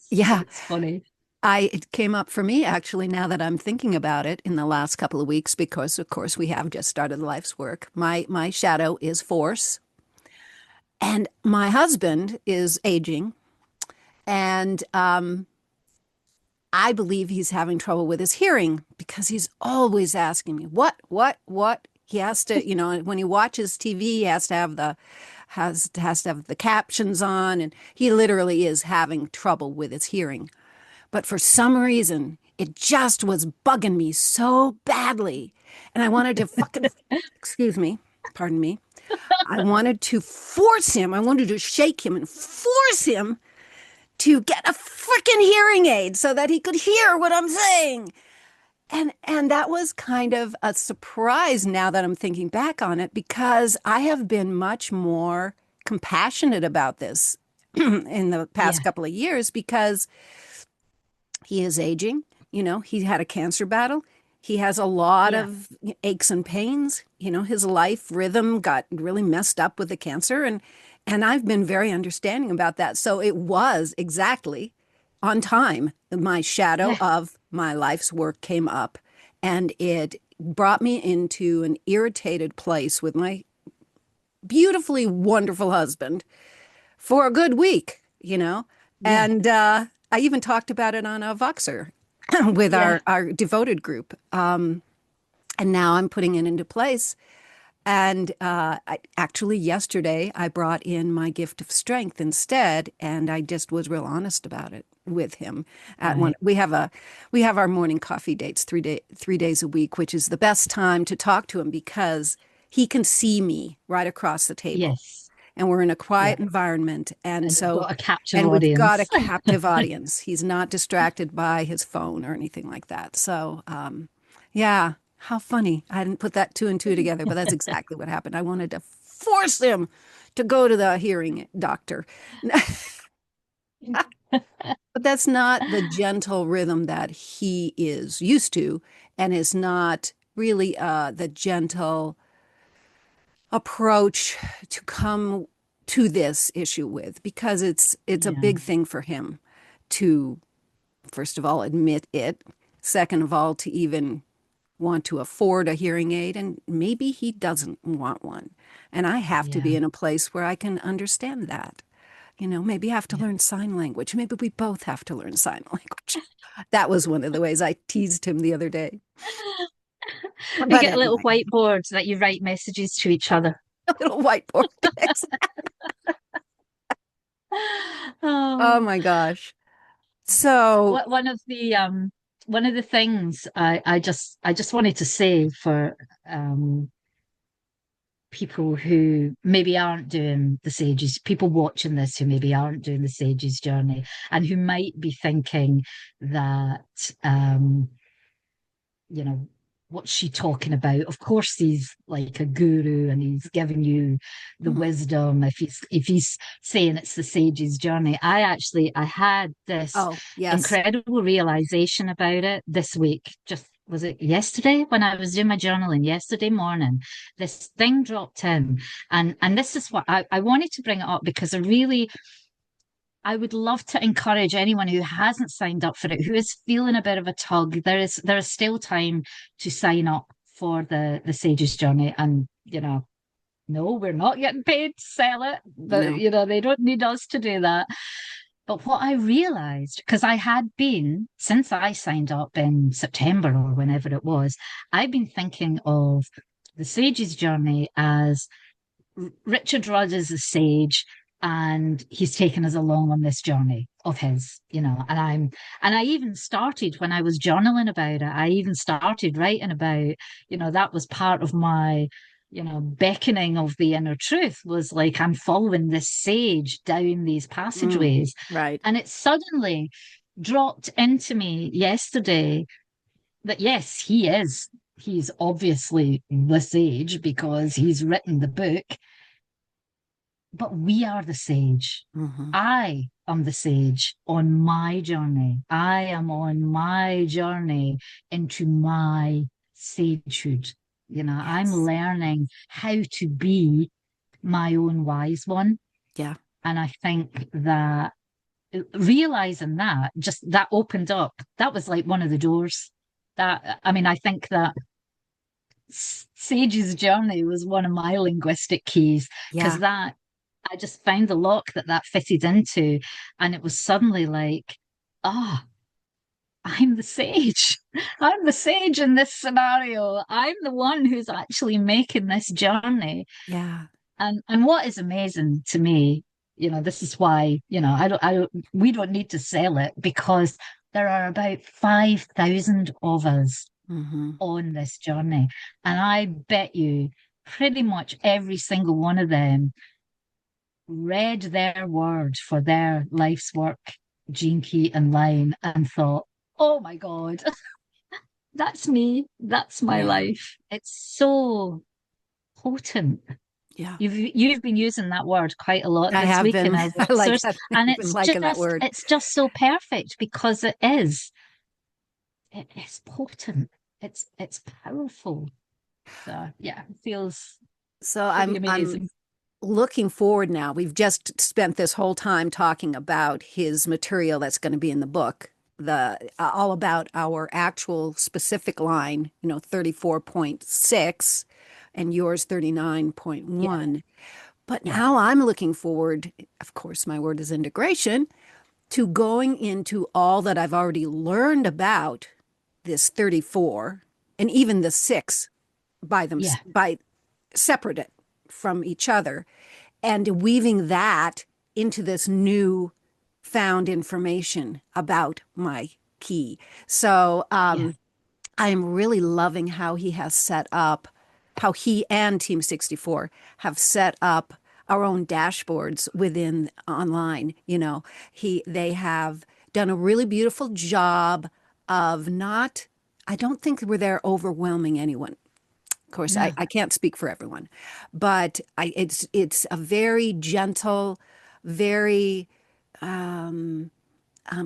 [SPEAKER 1] yeah.
[SPEAKER 2] it's funny.
[SPEAKER 1] It came up for me actually now that I'm thinking about it in the last couple of weeks because of course we have just started life's work. My shadow is force, and my husband is aging, and I believe he's having trouble with his hearing because he's always asking me, what? He has to, when he watches TV, he has to have has to have the captions on, and he literally is having trouble with his hearing. But for some reason, it just was bugging me so badly. And I wanted to fucking, excuse me, pardon me. I wanted to force him, I wanted to shake him and force him to get a freaking hearing aid so that he could hear what I'm saying. And that was kind of a surprise now that I'm thinking back on it because I have been much more compassionate about this in the past
[SPEAKER 2] Yeah,
[SPEAKER 1] couple of years because he is aging. He had a cancer battle. He has a lot
[SPEAKER 2] yeah,
[SPEAKER 1] of aches and pains. His life rhythm got really messed up with the cancer, and I've been very understanding about that. So it was exactly on time. My shadow
[SPEAKER 2] yeah,
[SPEAKER 1] of my life's work came up, and it brought me into an irritated place with my beautifully wonderful husband for a good week.
[SPEAKER 2] yeah,
[SPEAKER 1] And I even talked about it on a Voxer with
[SPEAKER 2] yeah.
[SPEAKER 1] our devoted group. And now I'm putting it into place. And actually, yesterday, I brought in my gift of strength instead, and I just was real honest about it with him. At one,
[SPEAKER 2] Right.
[SPEAKER 1] we have our morning coffee dates 3 days a week, which is the best time to talk to him because he can see me right across the table,
[SPEAKER 2] Yes.
[SPEAKER 1] and we're in a
[SPEAKER 2] Yeah.
[SPEAKER 1] quiet environment, and
[SPEAKER 2] And you've
[SPEAKER 1] so
[SPEAKER 2] got a captive
[SPEAKER 1] and we've got a
[SPEAKER 2] audience.
[SPEAKER 1] captive audience. He's not distracted by his phone or anything like that. So yeah, how funny. I didn't put that two and two together, but that's exactly what happened. I wanted to force him to go to the hearing doctor. But that's not the gentle rhythm that he is used to, and is not really the gentle approach to come to this issue with, because it's a
[SPEAKER 2] Yeah.
[SPEAKER 1] big thing for him to, first of all, admit it, second of all, to even want to afford a hearing aid, and maybe he doesn't want one. And I have to be
[SPEAKER 2] Yeah.
[SPEAKER 1] in a place where I can understand that. Maybe I have to
[SPEAKER 2] Yeah.
[SPEAKER 1] learn sign language. Maybe we both have to learn sign language. That was one of the ways I teased him the other day.
[SPEAKER 2] You
[SPEAKER 1] But
[SPEAKER 2] get a little
[SPEAKER 1] anyway,
[SPEAKER 2] whiteboard that you write messages to each other.
[SPEAKER 1] a little whiteboard. Oh
[SPEAKER 2] Oh,
[SPEAKER 1] my gosh. So,
[SPEAKER 2] one of the things I just wanted to say for people who maybe aren't doing the Sages, people watching this who maybe aren't doing the Sages journey and who might be thinking that you know, what's she talking about? Of course, he's like a guru and he's giving you the
[SPEAKER 1] mhm.
[SPEAKER 2] wisdom. If he's saying it's the sage's journey, I had this
[SPEAKER 1] Oh, yes.
[SPEAKER 2] incredible realization about it this week. Just was it yesterday when I was doing my journaling yesterday morning? This thing dropped in, and this is what I wanted to bring it up because I would love to encourage anyone who hasn't signed up for it, who is feeling a bit of a tug. There is still time to sign up for the Sages Journey, and no, we're not getting paid to sell it, but
[SPEAKER 1] No.
[SPEAKER 2] they don't need us to do that. But what I realized, because I had been, since I signed up in September or whenever it was, I've been thinking of the sage's journey as Richard Rudd is a sage, and he's taken us along on this journey of his, and I even started when I was journaling about it. I even started writing about, that was part of my, beckoning of the inner truth, was like, I'm following this sage down these passageways.
[SPEAKER 1] Right.
[SPEAKER 2] And it suddenly dropped into me yesterday that yes, he's obviously the sage because he's written the book, but we are the sage.
[SPEAKER 1] Mm-hmm.
[SPEAKER 2] I am the sage on my journey. I am on my journey into my sagehood. I'm
[SPEAKER 1] Yes.
[SPEAKER 2] learning how to be my own wise one.
[SPEAKER 1] Yeah.
[SPEAKER 2] And I think that realizing that, just that opened up, that was like one of the doors. I think that Sage's journey was one of my linguistic keys, because
[SPEAKER 1] Yeah.
[SPEAKER 2] that I just found the lock that fitted into, and it was suddenly like, ah, oh, I'm the sage. I'm the sage in this scenario. I'm the one who's actually making this journey.
[SPEAKER 1] Yeah.
[SPEAKER 2] And what is amazing to me, this is why, we don't need to sell it, because there are about 5,000 of us
[SPEAKER 1] Mm-hmm.
[SPEAKER 2] on this journey. And I bet you pretty much every single one of them read their word for their life's work, gene key and line, and thought, oh my God, that's me. That's my
[SPEAKER 1] Yeah.
[SPEAKER 2] life. It's so potent.
[SPEAKER 1] Yeah.
[SPEAKER 2] You've been using that word quite a lot
[SPEAKER 1] I
[SPEAKER 2] this
[SPEAKER 1] have
[SPEAKER 2] week in
[SPEAKER 1] been.
[SPEAKER 2] our
[SPEAKER 1] I like
[SPEAKER 2] research,
[SPEAKER 1] that.
[SPEAKER 2] and
[SPEAKER 1] I've been liking that word.
[SPEAKER 2] it's just so perfect, because it is. It is potent. It's powerful. So yeah, it feels
[SPEAKER 1] So
[SPEAKER 2] pretty
[SPEAKER 1] I'm
[SPEAKER 2] amazing.
[SPEAKER 1] looking forward now. We've just spent this whole time talking about his material that's going to be in the book, the all about our actual specific line, 34.6 and yours
[SPEAKER 2] Yeah,
[SPEAKER 1] 39.1. But
[SPEAKER 2] yeah,
[SPEAKER 1] now I'm looking forward, of course, my word is integration, to going into all that I've already learned about this 34 and even the 6
[SPEAKER 2] yeah,
[SPEAKER 1] by separate it from each other, and weaving that into this new found information about my key. So
[SPEAKER 2] yeah.
[SPEAKER 1] I'm really loving how he has set up, how he and Team 64 have set up our own dashboards within online. They have done a really beautiful job of not, I don't think we're there overwhelming anyone. Of course, I,
[SPEAKER 2] No,
[SPEAKER 1] I can't speak for everyone, but it's a very gentle, very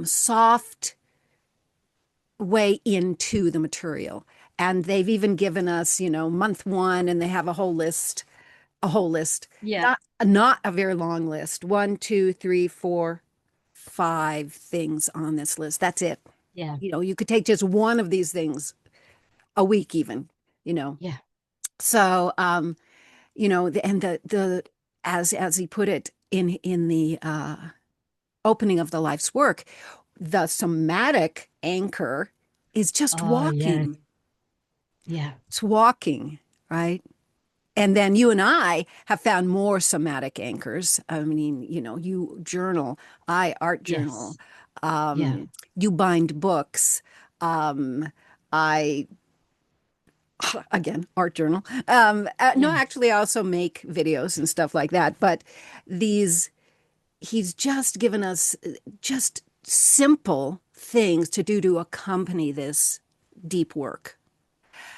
[SPEAKER 1] soft way into the material. And they've even given us, month one, and they have a whole list,
[SPEAKER 2] yeah,
[SPEAKER 1] not a very long list. One, two, three, four, five things on this list. That's it.
[SPEAKER 2] yeah,
[SPEAKER 1] You could take just one of these things a week, even. You know.
[SPEAKER 2] yeah.
[SPEAKER 1] So, and the as he put it in the opening of the life's work, the somatic anchor is just
[SPEAKER 2] Oh, yeah,
[SPEAKER 1] walking.
[SPEAKER 2] yeah.
[SPEAKER 1] It's walking, right? And then you and I have found more somatic anchors. I mean, you journal, I art journal,
[SPEAKER 2] Yes, yeah,
[SPEAKER 1] you bind books, um, I again art journal. No,
[SPEAKER 2] yeah.
[SPEAKER 1] actually, I also make videos and stuff like that. But these, he's just given us just simple things to do to accompany this deep work.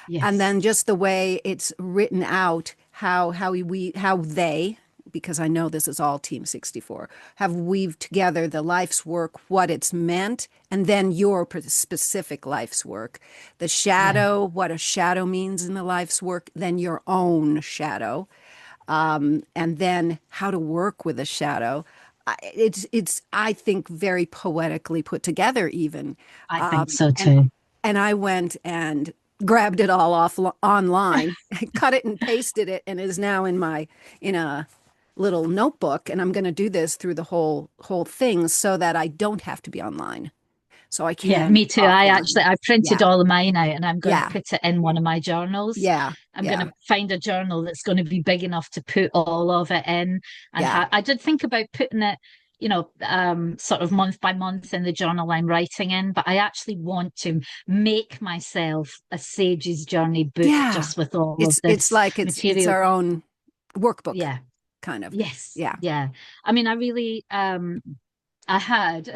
[SPEAKER 1] And
[SPEAKER 2] Yes,
[SPEAKER 1] then just the way it's written out, how they, because I know this is all Team 64, have weaved together the life's work, what it's meant, and then your specific life's work. The
[SPEAKER 2] yeah,
[SPEAKER 1] shadow, what a shadow means in the life's work, then your own shadow, and then how to work with a shadow. It's I think very poetically put together even.
[SPEAKER 2] I think so
[SPEAKER 1] And
[SPEAKER 2] too.
[SPEAKER 1] I went and grabbed it all off online, cut it and pasted it, and is now in a little notebook, and I'm going to do this through the whole thing so that I don't have to be online. So I
[SPEAKER 2] Yeah,
[SPEAKER 1] can
[SPEAKER 2] me
[SPEAKER 1] be
[SPEAKER 2] too.
[SPEAKER 1] offline.
[SPEAKER 2] I printed
[SPEAKER 1] Yeah.
[SPEAKER 2] all of mine out and I'm going to
[SPEAKER 1] Yeah.
[SPEAKER 2] put it in one of my journals.
[SPEAKER 1] Yeah.
[SPEAKER 2] I'm going
[SPEAKER 1] Yeah.
[SPEAKER 2] to find a journal that's going to be big enough to put all of it in. And
[SPEAKER 1] Yeah.
[SPEAKER 2] I did think about putting it, sort of month by month in the journal I'm writing in, but I actually want to make myself a Sage's Journey book
[SPEAKER 1] Yeah.
[SPEAKER 2] just with all of
[SPEAKER 1] It's
[SPEAKER 2] this
[SPEAKER 1] like it's
[SPEAKER 2] material.
[SPEAKER 1] our own workbook,
[SPEAKER 2] Yeah.
[SPEAKER 1] kind of.
[SPEAKER 2] Yes.
[SPEAKER 1] Yeah.
[SPEAKER 2] Yeah. I mean, I really I had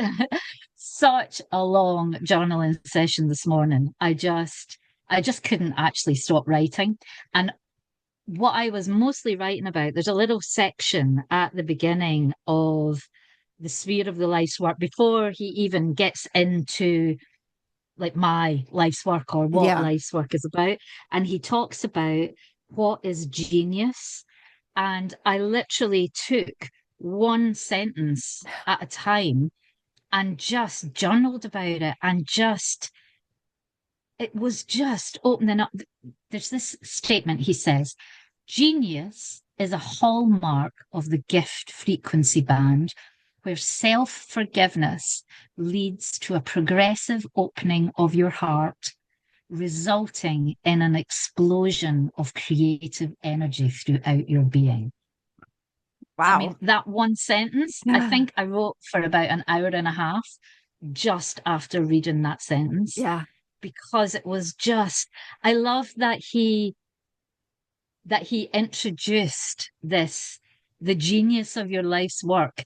[SPEAKER 2] such a long journaling session this morning. I just couldn't actually stop writing. And what I was mostly writing about, there's a little section at the beginning of the sphere of the life's work before he even gets into like my life's work or what
[SPEAKER 1] Yeah.
[SPEAKER 2] life's work is about. And he talks about what is genius. And I literally took one sentence at a time and just journaled about it and just it was just opening up. There's this statement he says: genius is a hallmark of the gift frequency band where self-forgiveness leads to a progressive opening of your heart, resulting in an explosion of creative energy throughout your being. I
[SPEAKER 1] Wow.
[SPEAKER 2] mean, that one sentence, I
[SPEAKER 1] Yeah.
[SPEAKER 2] think I wrote for about an hour and a half just after reading that sentence
[SPEAKER 1] Yeah.
[SPEAKER 2] because it was just, I love that he introduced this, the genius of your life's work,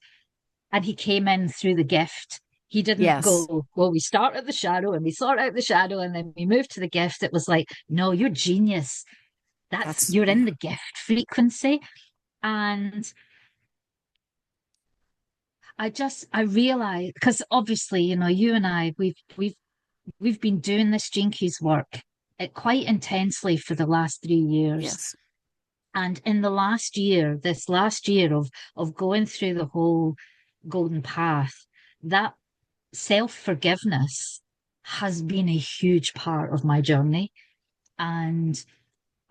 [SPEAKER 2] and he came in through the gift. He didn't
[SPEAKER 1] Yes.
[SPEAKER 2] go, well, we start at the shadow and we sort out the shadow and then we move to the gift. It was like, no, you're genius.
[SPEAKER 1] That's
[SPEAKER 2] You're in
[SPEAKER 1] yeah.
[SPEAKER 2] the gift frequency. And I realized because obviously, you and I, we've been doing this Gene Keys work quite intensely for the last 3 years.
[SPEAKER 1] Yes.
[SPEAKER 2] And in the last year, this last year of going through the whole golden path, that self-forgiveness has been a huge part of my journey. And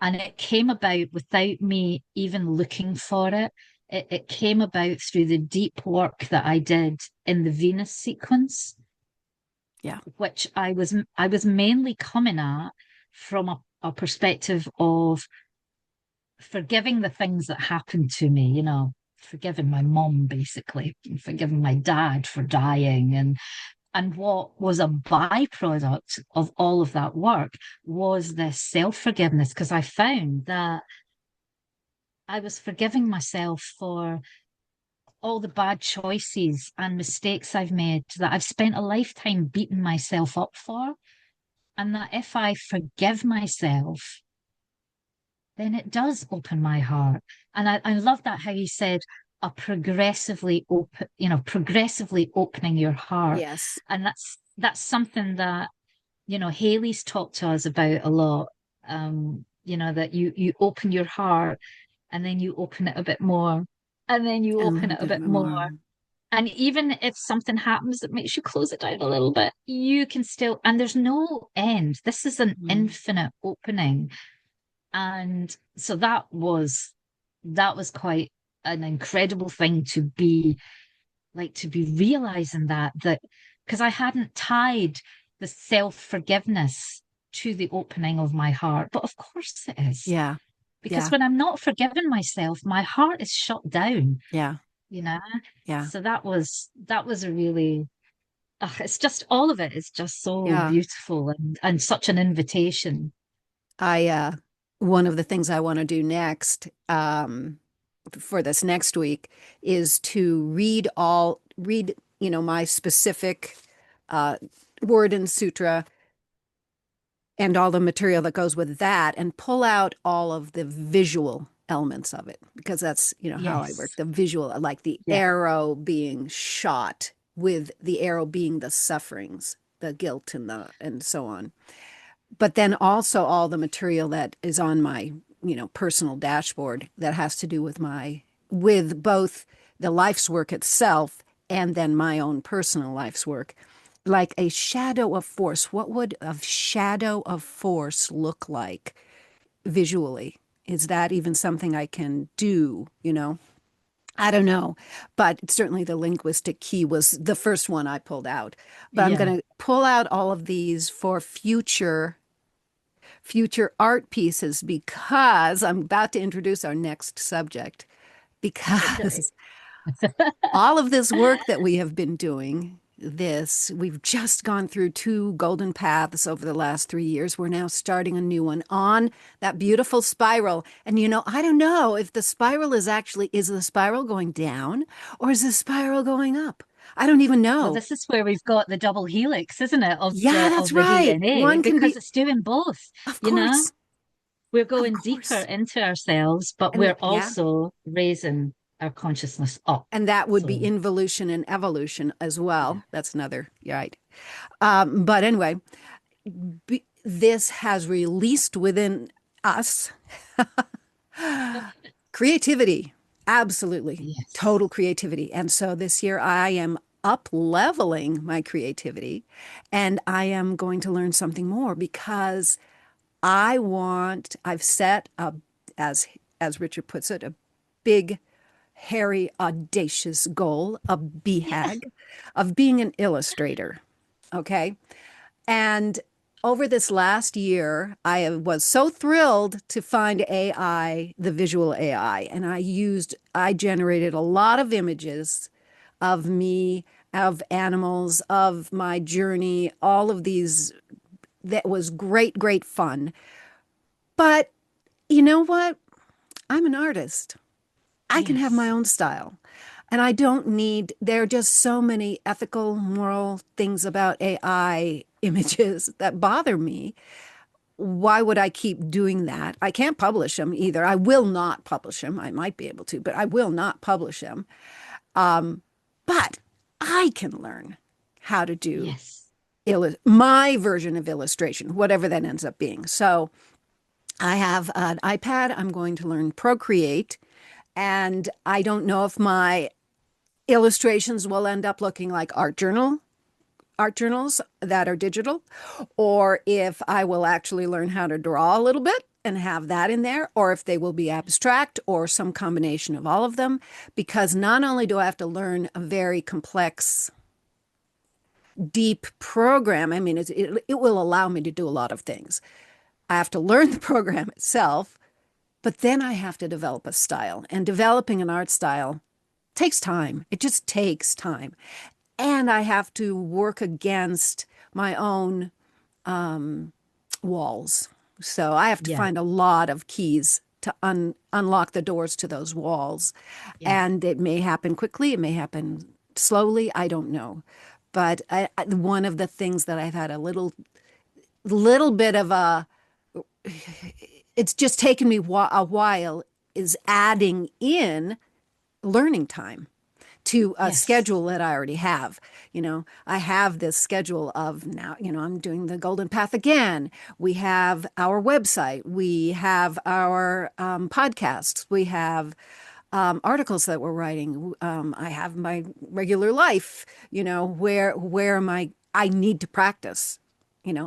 [SPEAKER 2] it came about without me even looking for it. It came about through the deep work that I did in the Venus sequence,
[SPEAKER 1] Yeah.
[SPEAKER 2] which I was mainly coming at from a perspective of forgiving the things that happened to me, forgiving my mom basically, forgiving my dad for dying, and what was a byproduct of all of that work was this self-forgiveness, because I found that I was forgiving myself for all the bad choices and mistakes I've made that I've spent a lifetime beating myself up for. And that if I forgive myself, then it does open my heart. And I love that how you said a progressively opening your heart.
[SPEAKER 1] Yes.
[SPEAKER 2] And that's something that, Haley's talked to us about a lot. That you open your heart and then you open it a bit more, and then you
[SPEAKER 1] And a
[SPEAKER 2] open
[SPEAKER 1] little
[SPEAKER 2] it a
[SPEAKER 1] bit
[SPEAKER 2] bit more.
[SPEAKER 1] more.
[SPEAKER 2] And even if something happens that makes you close it down a little bit, you can still, and there's no end. This is an
[SPEAKER 1] Mm.
[SPEAKER 2] infinite opening. And so that was quite an incredible thing to be realizing that because I hadn't tied the self-forgiveness to the opening of my heart. But of course it is.
[SPEAKER 1] Yeah.
[SPEAKER 2] Because
[SPEAKER 1] Yeah.
[SPEAKER 2] when I'm not forgiving myself, my heart is shut down,
[SPEAKER 1] Yeah.
[SPEAKER 2] you know?
[SPEAKER 1] Yeah.
[SPEAKER 2] So that was a really it's just all of it is just so
[SPEAKER 1] Yeah.
[SPEAKER 2] beautiful and such an invitation.
[SPEAKER 1] I one of the things I want to do next for this next week is to read my specific uh word and sutra and all the material that goes with that and pull out all of the visual elements of it, because that's how I work,
[SPEAKER 2] Yes.
[SPEAKER 1] the visual, like the
[SPEAKER 2] Yeah.
[SPEAKER 1] arrow being shot, with the arrow being the sufferings, the guilt, and so on. But then also all the material that is on my personal dashboard that has to do with both the life's work itself and then my own personal life's work, like a shadow of force. What would a shadow of force look like visually? Is that even something I can do? I don't know, but certainly the linguistic key was the first one I pulled out. But I'm
[SPEAKER 2] Yeah.
[SPEAKER 1] going to pull out all of these for future art pieces because I'm about to introduce our next subject.
[SPEAKER 2] Okay.
[SPEAKER 1] Because all of this work that we have been doing, we've just gone through two golden paths over the last 3 years. We're now starting a new one on that beautiful spiral. And I don't know if the spiral is the spiral going down or is the spiral going up? I don't even
[SPEAKER 2] Well,
[SPEAKER 1] know.
[SPEAKER 2] this is where we've got the double helix, isn't it, of
[SPEAKER 1] Yeah,
[SPEAKER 2] the
[SPEAKER 1] that's
[SPEAKER 2] of the
[SPEAKER 1] right.
[SPEAKER 2] DNA,
[SPEAKER 1] One can
[SPEAKER 2] because
[SPEAKER 1] be,
[SPEAKER 2] it's doing both,
[SPEAKER 1] of
[SPEAKER 2] you know?
[SPEAKER 1] course,
[SPEAKER 2] We're
[SPEAKER 1] of
[SPEAKER 2] going deeper
[SPEAKER 1] course.
[SPEAKER 2] into ourselves, but
[SPEAKER 1] And
[SPEAKER 2] we're
[SPEAKER 1] yeah,
[SPEAKER 2] also raising our consciousness up.
[SPEAKER 1] and that would be
[SPEAKER 2] So,
[SPEAKER 1] involution and evolution as
[SPEAKER 2] yeah.
[SPEAKER 1] well. That's another, you're right. But anyway, this has released within us creativity, absolutely,
[SPEAKER 2] Yes.
[SPEAKER 1] total creativity. And so this year I am up leveling my creativity and I am going to learn something more because I've set a, as Richard puts it, a big, hairy, audacious goal, a
[SPEAKER 2] Yeah.
[SPEAKER 1] BHAG, of being an illustrator. Okay. And over this last year, I was so thrilled to find AI, the visual AI, and I generated a lot of images of me, of animals, of my journey, all of these. That was great, great fun. But you know what? I'm an artist. I can have my
[SPEAKER 2] Yes.
[SPEAKER 1] own style. And I don't need, there are just so many ethical, moral things about AI images that bother me. Why would I keep doing that? I can't publish them either. I will not publish them. I might be able to, but I will not publish them. But I can learn how to do
[SPEAKER 2] Yes.
[SPEAKER 1] my version of illustration, whatever that ends up being. So I have an iPad. I'm going to learn Procreate. And I don't know if my illustrations will end up looking like art journals that are digital, or if I will actually learn how to draw a little bit and have that in there, or if they will be abstract or some combination of all of them. Because not only do I have to learn a very complex, deep program, I mean, it will allow me to do a lot of things. I have to learn the program itself, but then I have to develop a style. And developing an art style takes time. It just takes time. And I have to work against my own walls. So I have to
[SPEAKER 2] Yeah.
[SPEAKER 1] find a lot of keys to unlock the doors to those walls.
[SPEAKER 2] Yeah.
[SPEAKER 1] And it may happen quickly, it may happen slowly, I don't know. But one of the things that I've had a little bit of it's just taken me a while is adding in learning time to a
[SPEAKER 2] Yes.
[SPEAKER 1] schedule that I already have. I have this schedule of now, I'm doing the Golden Path again. We have our website, we have our podcasts, we have articles that we're writing. I have my regular life, where am I need to practice.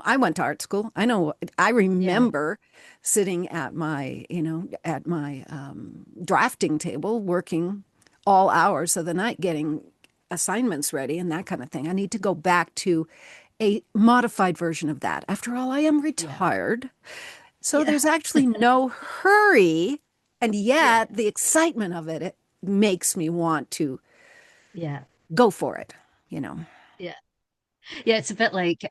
[SPEAKER 1] I went to art school. I know, I
[SPEAKER 2] Yeah.
[SPEAKER 1] remember sitting at my drafting table, working all hours of the night, getting assignments ready and that kind of thing. I need to go back to a modified version of that. After all, I am
[SPEAKER 2] Yeah.
[SPEAKER 1] retired. So
[SPEAKER 2] Yeah.
[SPEAKER 1] there's actually no hurry. And
[SPEAKER 2] Yeah.
[SPEAKER 1] yet the excitement of it makes me want to
[SPEAKER 2] Yeah.
[SPEAKER 1] go for it.
[SPEAKER 2] Yeah. Yeah, it's a bit like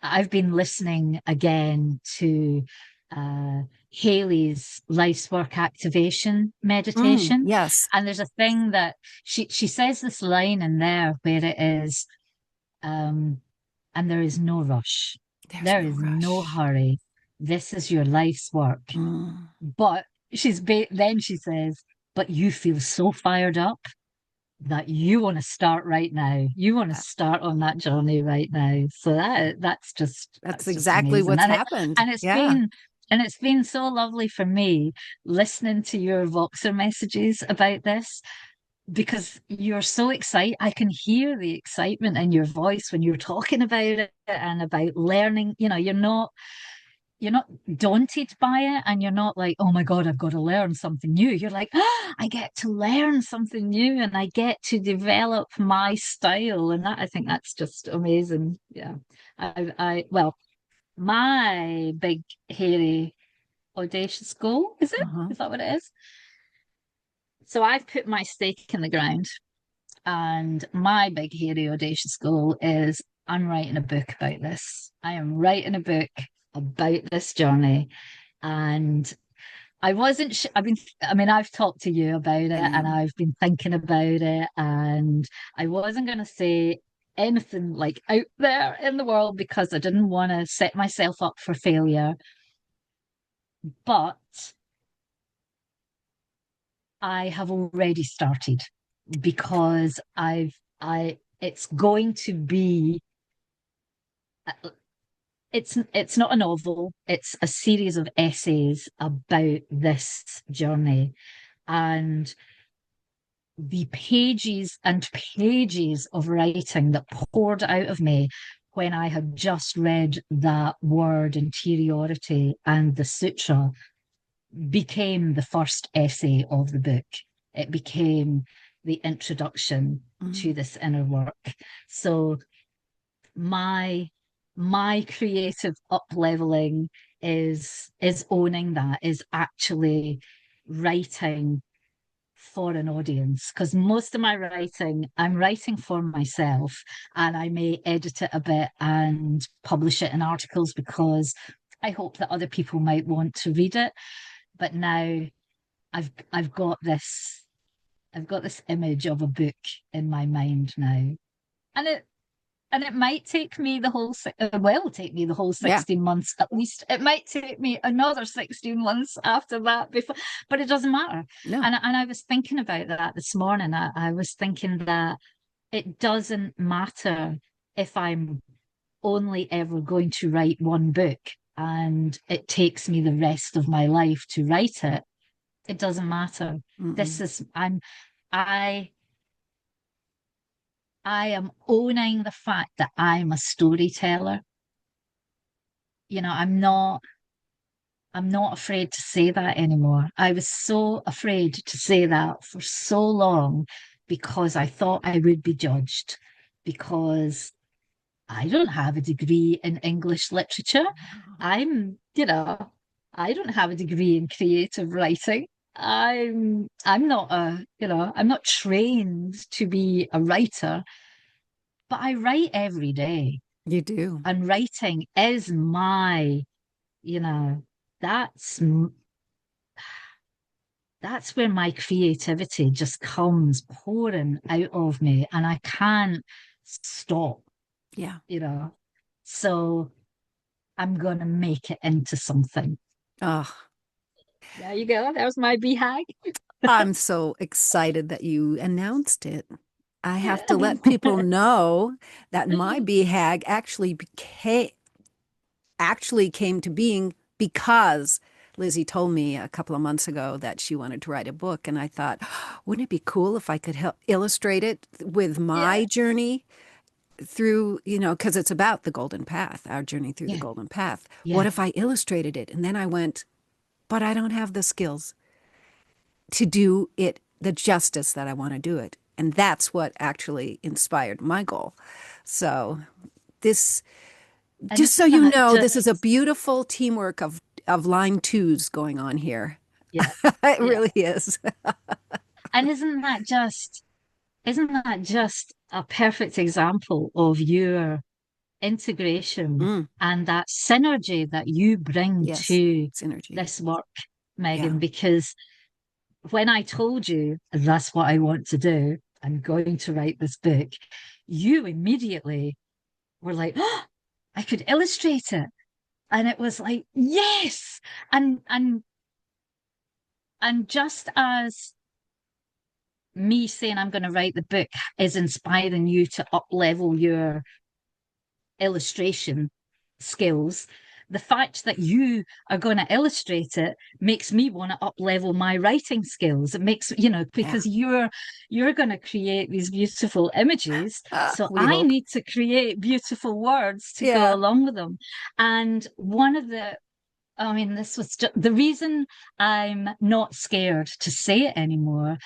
[SPEAKER 2] I've been listening again to Haley's life's work activation meditation.
[SPEAKER 1] Yes,
[SPEAKER 2] And there's a thing that she says this line in there where it is, um, and there is no rush.
[SPEAKER 1] there's
[SPEAKER 2] There
[SPEAKER 1] no
[SPEAKER 2] is no
[SPEAKER 1] rush.
[SPEAKER 2] hurry. This is your life's work.
[SPEAKER 1] Mm.
[SPEAKER 2] But then she says, but you feel so fired up that you want to start right now. You want to start on that journey right now. So
[SPEAKER 1] That's
[SPEAKER 2] that's just
[SPEAKER 1] exactly
[SPEAKER 2] amazing.
[SPEAKER 1] what's happened.
[SPEAKER 2] And it's
[SPEAKER 1] Yeah.
[SPEAKER 2] been so lovely for me listening to your Voxer messages about this, because you're so excited. I can hear the excitement in your voice when you're talking about it and about learning. not daunted by it, and you're not like, oh my God, I've got to learn something new. You're like, ah, I get to learn something new and I get to develop my style. And that, I think that's just amazing. Yeah. Well, my big, hairy, audacious goal, is it?
[SPEAKER 1] Uh-huh.
[SPEAKER 2] Is that what it is? So I've put my stake in the ground, and my big, hairy, audacious goal is I'm writing a book about this. I am writing a book about this journey. And I wasn't, I mean, I've talked to you about it
[SPEAKER 1] I
[SPEAKER 2] and
[SPEAKER 1] know.
[SPEAKER 2] I've been thinking about it. And I wasn't going to say anything like out there in the world because I didn't want to set myself up for failure. But I have already started because it's going to be, it's not a novel, it's a series of essays about this journey. And the pages and pages of writing that poured out of me when I had just read that word interiority and the sutra became the first essay of the book. It became the introduction to
[SPEAKER 1] Mm.
[SPEAKER 2] this inner work. So my creative up leveling is owning that, is actually writing for an audience, because most of my writing I'm writing for myself, and I may edit it a bit and publish it in articles because I hope that other people might want to read it. But now I've got this image of a book in my mind now, and it might take me the whole it will take me the whole
[SPEAKER 1] Yeah.
[SPEAKER 2] 16 months at least. It might take me another 16 months after that before, but it doesn't matter.
[SPEAKER 1] No.
[SPEAKER 2] And I was thinking about that this morning. I was thinking that it doesn't matter if I'm only ever going to write one book and it takes me the rest of my life to write it. It doesn't matter. This
[SPEAKER 1] Mm-mm.
[SPEAKER 2] is I I am owning the fact that I'm a storyteller. I'm not afraid to say that anymore. I was so afraid to say that for so long because I thought I would be judged, because I don't have a degree in English literature. I'm, I don't have a degree in creative writing. I'm not I'm not trained to be a writer, but I write every day.
[SPEAKER 1] You do.
[SPEAKER 2] And writing is my, you know, that's that's where my creativity just comes pouring out of me, and I can't stop,
[SPEAKER 1] Yeah.
[SPEAKER 2] you know. So I'm gonna make it into something.
[SPEAKER 1] Oh,
[SPEAKER 2] There you go. There's my BHAG.
[SPEAKER 1] I'm so excited that you announced it. I have to let people know that my BHAG actually came to being because Lizzie told me a couple of months ago that she wanted to write a book. And I thought, wouldn't it be cool if I could help illustrate it with my
[SPEAKER 2] Yes.
[SPEAKER 1] journey through, because it's about the Golden Path, our journey through the
[SPEAKER 2] Yeah.
[SPEAKER 1] Golden Path. What
[SPEAKER 2] Yeah.
[SPEAKER 1] if I illustrated it? And then I went, but I don't have the skills to do it the justice that I want to do it. And that's what actually inspired my goal. So this,
[SPEAKER 2] And
[SPEAKER 1] just so
[SPEAKER 2] isn't
[SPEAKER 1] you
[SPEAKER 2] that
[SPEAKER 1] know, this is a
[SPEAKER 2] just,
[SPEAKER 1] beautiful teamwork of line twos going on here.
[SPEAKER 2] yeah.
[SPEAKER 1] It
[SPEAKER 2] Yeah.
[SPEAKER 1] really is.
[SPEAKER 2] And isn't that just a perfect example of your integration
[SPEAKER 1] Mm,
[SPEAKER 2] and that synergy that you bring
[SPEAKER 1] yes,
[SPEAKER 2] to
[SPEAKER 1] synergy.
[SPEAKER 2] this work,
[SPEAKER 1] Yeah.
[SPEAKER 2] Megan? Because when I told you that's what I want to do, I'm going to write this book, you immediately were like, oh, I could illustrate it. And it was like, yes. And just as me saying I'm going to write the book is inspiring you to up level your illustration skills, the fact that you are going to illustrate it makes me want to up level my writing skills. It makes,
[SPEAKER 1] Yeah.
[SPEAKER 2] because you're going to create these beautiful images, so
[SPEAKER 1] We
[SPEAKER 2] I
[SPEAKER 1] hope.
[SPEAKER 2] need to create beautiful words to go
[SPEAKER 1] Yeah.
[SPEAKER 2] along with them. And one of the I mean, this was just the reason I'm not scared to say it anymore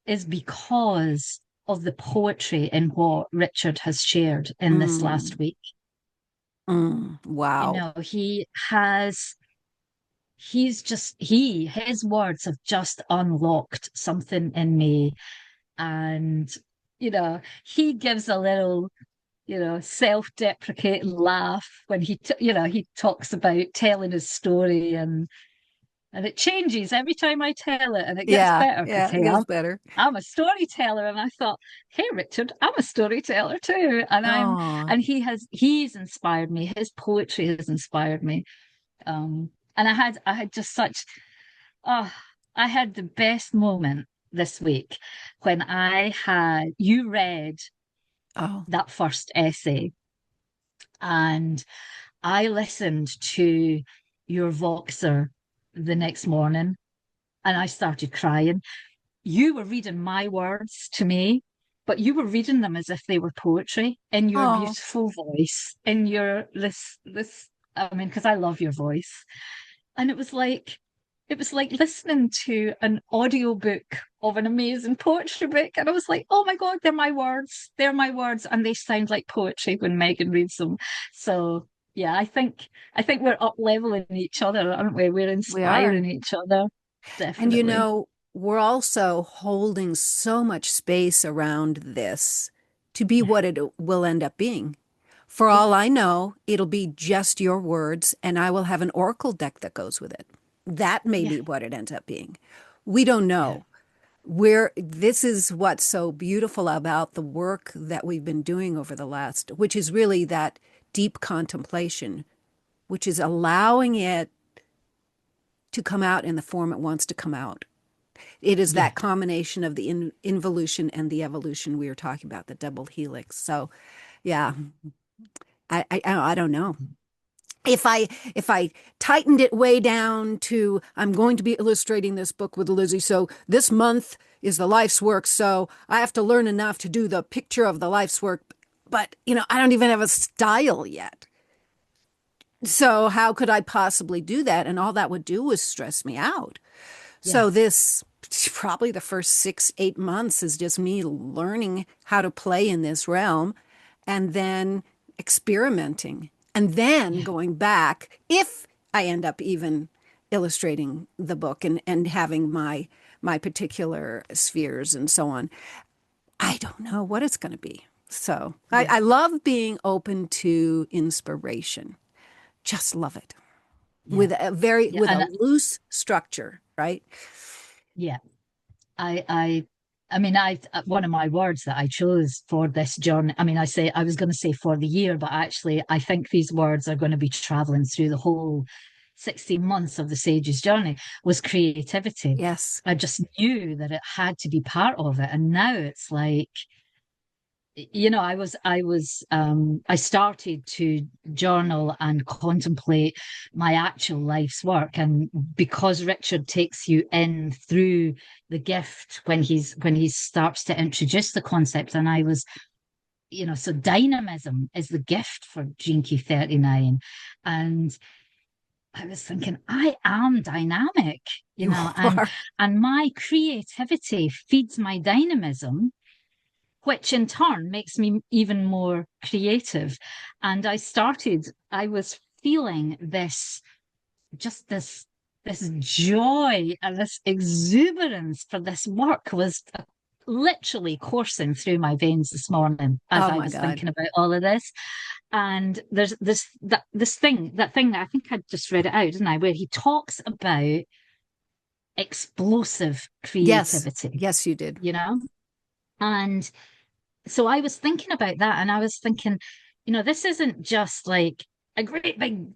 [SPEAKER 2] is because of the poetry in what Richard has shared in this last
[SPEAKER 1] Mm,
[SPEAKER 2] week. You
[SPEAKER 1] wow.
[SPEAKER 2] know, his words have just unlocked something in me. And, he gives a little, self-deprecating laugh when he talks about telling his story, and it changes every time I tell it, and it gets
[SPEAKER 1] Yeah,
[SPEAKER 2] better because
[SPEAKER 1] yeah, it
[SPEAKER 2] hey,
[SPEAKER 1] gets
[SPEAKER 2] I'm
[SPEAKER 1] better.
[SPEAKER 2] I'm a storyteller, and I thought, hey, Richard, I'm a storyteller too, and
[SPEAKER 1] Oh,
[SPEAKER 2] he's inspired me. His poetry has inspired me, and I had just such, oh, I had the best moment this week when you read
[SPEAKER 1] oh,
[SPEAKER 2] that first essay, and I listened to your Voxer the next morning, and I started crying. You were reading my words to me, but you were reading them as if they were poetry in your
[SPEAKER 1] oh,
[SPEAKER 2] beautiful voice, in your this I mean, because I love your voice. And it was like listening to an audiobook of an amazing poetry book. And I was like, oh my God, they're my words. They're my words. And they sound like poetry when Megan reads them. So yeah, I think we're up leveling each other, aren't we? We're
[SPEAKER 1] we are.
[SPEAKER 2] inspiring each other.
[SPEAKER 1] And
[SPEAKER 2] Definitely.
[SPEAKER 1] we're also holding so much space around this to be
[SPEAKER 2] Yeah.
[SPEAKER 1] what it will end up being. For
[SPEAKER 2] Yeah.
[SPEAKER 1] all I know, it'll be just your words, and I will have an oracle deck that goes with it. That may
[SPEAKER 2] Yeah.
[SPEAKER 1] be what it ends up being. We don't
[SPEAKER 2] Yeah.
[SPEAKER 1] know. This is what's so beautiful about the work that we've been doing over the last, which is really that deep contemplation, which is allowing it to come out in the form it wants to come out. It is
[SPEAKER 2] Yeah.
[SPEAKER 1] that combination of the involution and the evolution we were talking about, the double helix. So, yeah, I don't know. If I tightened it way down to I'm going to be illustrating this book with Lizzie, so this month is the life's work, so I have to learn enough to do the picture of the life's work, but I don't even have a style yet. So how could I possibly do that? And all that would do was stress me out.
[SPEAKER 2] Yeah.
[SPEAKER 1] So this probably the first 6, 8 months is just me learning how to play in this realm and then experimenting and then
[SPEAKER 2] Yeah.
[SPEAKER 1] going back if I end up even illustrating the book and having my particular spheres and so on. I don't know what it's going to be. So
[SPEAKER 2] Yeah.
[SPEAKER 1] I love being open to inspiration. Just love it
[SPEAKER 2] Yeah. Yeah.
[SPEAKER 1] with a
[SPEAKER 2] And
[SPEAKER 1] loose structure, right?
[SPEAKER 2] yeah, I, I, I mean, one of my words that I chose for this journey, I mean, I was going to say for the year, but actually, I think these words are going to be traveling through the whole 16 months of the Sage's journey, was creativity.
[SPEAKER 1] Yes.
[SPEAKER 2] I just knew that it had to be part of it. And now it's like, I started to journal and contemplate my actual life's work. And because Richard takes you in through the gift when he starts to introduce the concept, and I was, so dynamism is the gift for Gene Key 39. And I was thinking, I am dynamic,
[SPEAKER 1] You
[SPEAKER 2] and
[SPEAKER 1] are.
[SPEAKER 2] my creativity feeds my dynamism, which in turn makes me even more creative. And I was feeling this joy and this exuberance for this work was literally coursing through my veins this morning as
[SPEAKER 1] Oh
[SPEAKER 2] I
[SPEAKER 1] my
[SPEAKER 2] was
[SPEAKER 1] God.
[SPEAKER 2] thinking about all of this. And there's that thing that I think I just read it out, didn't I, where he talks about explosive
[SPEAKER 1] Yes.
[SPEAKER 2] creativity,
[SPEAKER 1] Yes, you did.
[SPEAKER 2] and so I was thinking about that, and I was thinking, this isn't just like a great big,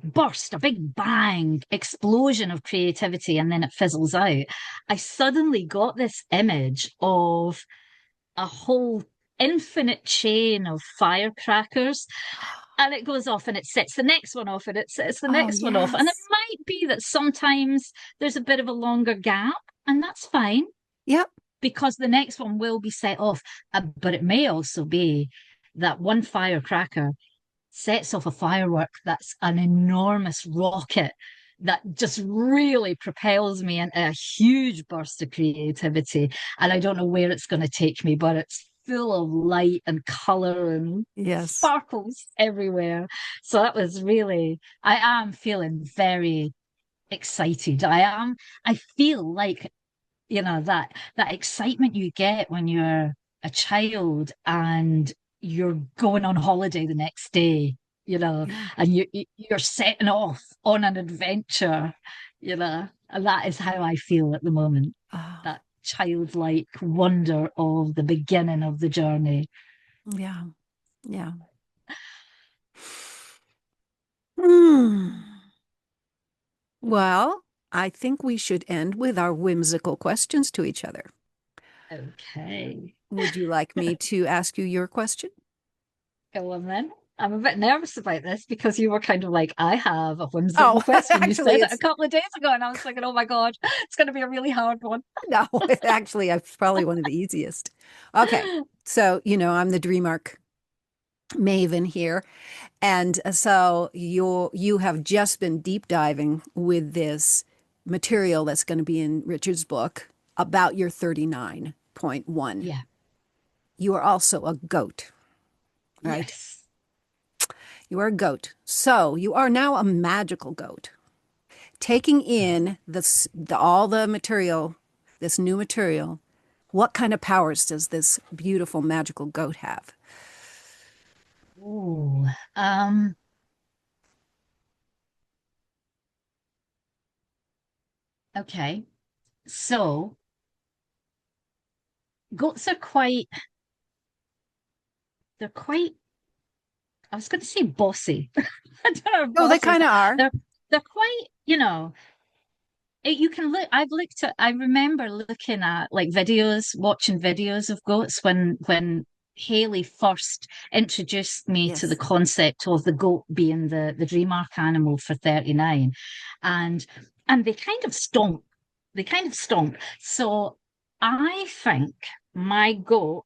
[SPEAKER 2] burst, a big bang, explosion of creativity, and then it fizzles out. I suddenly got this image of a whole infinite chain of firecrackers, and it goes off and it sets the next one off and it sets the
[SPEAKER 1] Oh,
[SPEAKER 2] next one off. And it
[SPEAKER 1] yes.
[SPEAKER 2] might be that sometimes there's a bit of a longer gap, and that's fine
[SPEAKER 1] Yep.
[SPEAKER 2] because the next one will be set off. But it may also be that one firecracker sets off a firework that's an enormous rocket that just really propels me into a huge burst of creativity. And I don't know where it's going to take me, but it's full of light and color and
[SPEAKER 1] Yes.
[SPEAKER 2] sparkles everywhere. So that was really, I am feeling very excited. I feel like, that excitement you get when you're a child and you're going on holiday the next day,
[SPEAKER 1] Yeah.
[SPEAKER 2] and you're setting off on an adventure, and that is how I feel at the moment.
[SPEAKER 1] Oh,
[SPEAKER 2] That childlike wonder of the beginning of the journey.
[SPEAKER 1] yeah. Yeah. Hmm. Well, I think we should end with our whimsical questions to each other.
[SPEAKER 2] Okay.
[SPEAKER 1] Would you like me to ask you your question?
[SPEAKER 2] Go on then. I'm a bit nervous about this because you were kind of like, I have a whimsical
[SPEAKER 1] Oh,
[SPEAKER 2] question. You
[SPEAKER 1] actually,
[SPEAKER 2] said it a
[SPEAKER 1] it's
[SPEAKER 2] couple of days ago, and I was thinking, oh my God, it's going to be a really hard one.
[SPEAKER 1] no, actually, it's probably one of the easiest. Okay. So, I'm the dream arc maven here. And so you have just been deep diving with this material that's going to be in Richard's book about your 39.1.
[SPEAKER 2] Yeah.
[SPEAKER 1] You are also a goat, right?
[SPEAKER 2] Yes.
[SPEAKER 1] You are a goat. So you are now a magical goat, taking in all the material, this new material. What kind of powers does this beautiful magical goat have?
[SPEAKER 2] Ooh. Okay. So goats are they're quite, I was going to say bossy. I don't know if
[SPEAKER 1] Oh, they
[SPEAKER 2] bossy is,
[SPEAKER 1] kind of are.
[SPEAKER 2] they're quite, you can look, I remember looking at like watching videos of goats when Haley first introduced me to the
[SPEAKER 1] Yes.
[SPEAKER 2] concept of the goat being the dream arc animal for 39. And they kind of stomp. They kind of stomp. So I think my goat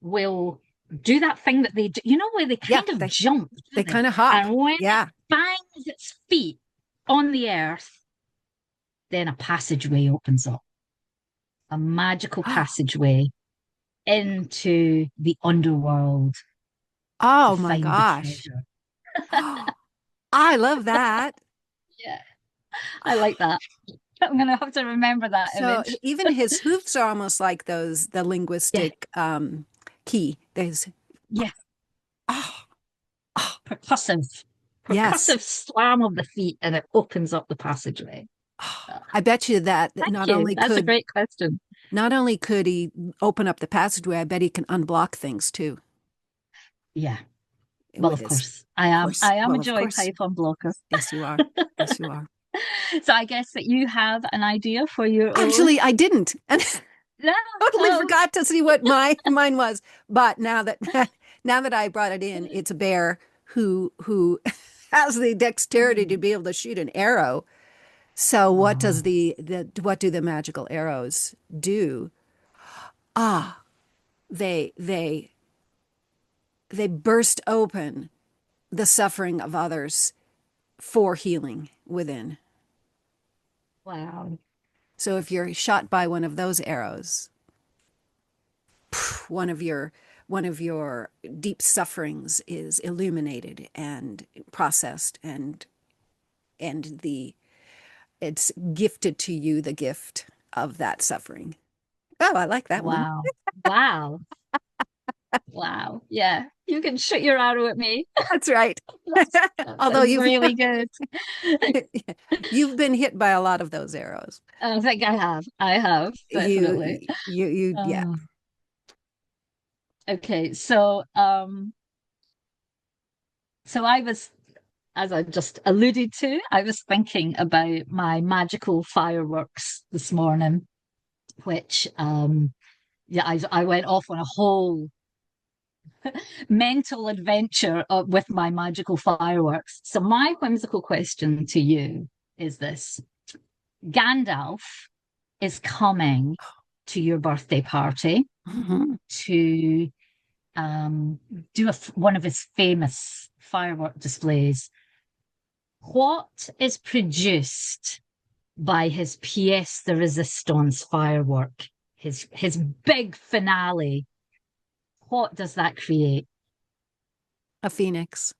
[SPEAKER 2] will do that thing that they do, where they
[SPEAKER 1] Yeah,
[SPEAKER 2] kind of jump,
[SPEAKER 1] they
[SPEAKER 2] don't they?
[SPEAKER 1] kind of hop.
[SPEAKER 2] And when it
[SPEAKER 1] Yeah.
[SPEAKER 2] bangs its feet on the earth, then a passageway opens up, a magical passageway into the underworld to
[SPEAKER 1] Oh my
[SPEAKER 2] find the
[SPEAKER 1] gosh.
[SPEAKER 2] treasure.
[SPEAKER 1] I love that.
[SPEAKER 2] Yeah, I like that. I'm going to have to remember that
[SPEAKER 1] So
[SPEAKER 2] image.
[SPEAKER 1] even his hoofs are almost like the
[SPEAKER 2] Yeah,
[SPEAKER 1] linguistic key. There's
[SPEAKER 2] yeah,
[SPEAKER 1] oh, oh,
[SPEAKER 2] percussive,
[SPEAKER 1] yes.
[SPEAKER 2] percussive slam of the feet, and it opens up the passageway.
[SPEAKER 1] Oh,
[SPEAKER 2] Uh,
[SPEAKER 1] I bet you that
[SPEAKER 2] Thank
[SPEAKER 1] not
[SPEAKER 2] you.
[SPEAKER 1] only
[SPEAKER 2] That's a
[SPEAKER 1] could
[SPEAKER 2] great question.
[SPEAKER 1] not only could he open up the passageway, I bet he can unblock things too
[SPEAKER 2] Yeah. Well,
[SPEAKER 1] with
[SPEAKER 2] of
[SPEAKER 1] his
[SPEAKER 2] course,
[SPEAKER 1] course.
[SPEAKER 2] I am a
[SPEAKER 1] Well, of
[SPEAKER 2] joy
[SPEAKER 1] course.
[SPEAKER 2] pipe unblocker.
[SPEAKER 1] Yes, you are. Yes, you are.
[SPEAKER 2] So I guess that you have an idea for your own.
[SPEAKER 1] Actually, I didn't. And
[SPEAKER 2] No,
[SPEAKER 1] totally
[SPEAKER 2] no.
[SPEAKER 1] forgot to see what mine was. But now that now that I brought it in, it's a bear who has the dexterity to be able to shoot an arrow. So what does
[SPEAKER 2] Oh,
[SPEAKER 1] the what do the magical arrows do? Ah, they they they burst open the suffering of others for healing within.
[SPEAKER 2] wow.
[SPEAKER 1] So if you're shot by one of those arrows, one of your deep sufferings is illuminated and processed and the it's gifted to you the gift of that suffering. Oh, I like that one.
[SPEAKER 2] Wow. Wow. Wow. Yeah. You can shoot your arrow at me.
[SPEAKER 1] That's right. Although
[SPEAKER 2] That's really good.
[SPEAKER 1] you've been hit by a lot of those arrows.
[SPEAKER 2] I think I have. I have,
[SPEAKER 1] You
[SPEAKER 2] definitely.
[SPEAKER 1] yeah.
[SPEAKER 2] Oh, okay. So I was, as I just alluded to, I was thinking about my magical fireworks this morning, which yeah, I went off on a whole mental adventure with my magical fireworks. So my whimsical question to you is this: Gandalf is coming to your birthday party
[SPEAKER 1] Mhm.
[SPEAKER 2] to do one of his famous firework displays. What is produced by his pièce de résistance firework, his big finale? What does that create?
[SPEAKER 1] A phoenix.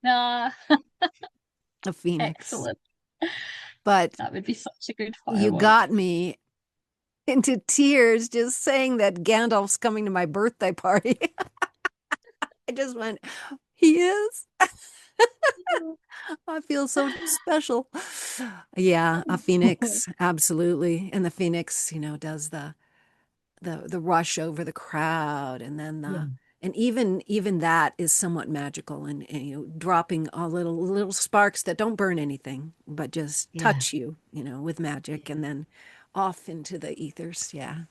[SPEAKER 2] Ah,
[SPEAKER 1] A phoenix.
[SPEAKER 2] excellent.
[SPEAKER 1] But
[SPEAKER 2] That would be such a good
[SPEAKER 1] you
[SPEAKER 2] firework.
[SPEAKER 1] got me into tears just saying that Gandalf's coming to my birthday party. I just went, he is. I feel so special. Yeah, a phoenix, absolutely. And the phoenix, does the rush over the crowd, and then
[SPEAKER 2] Yeah,
[SPEAKER 1] and even that is somewhat magical, and dropping all little sparks that don't burn anything but just
[SPEAKER 2] yeah,
[SPEAKER 1] touch you, with magic, and then off into the ethers. Yeah.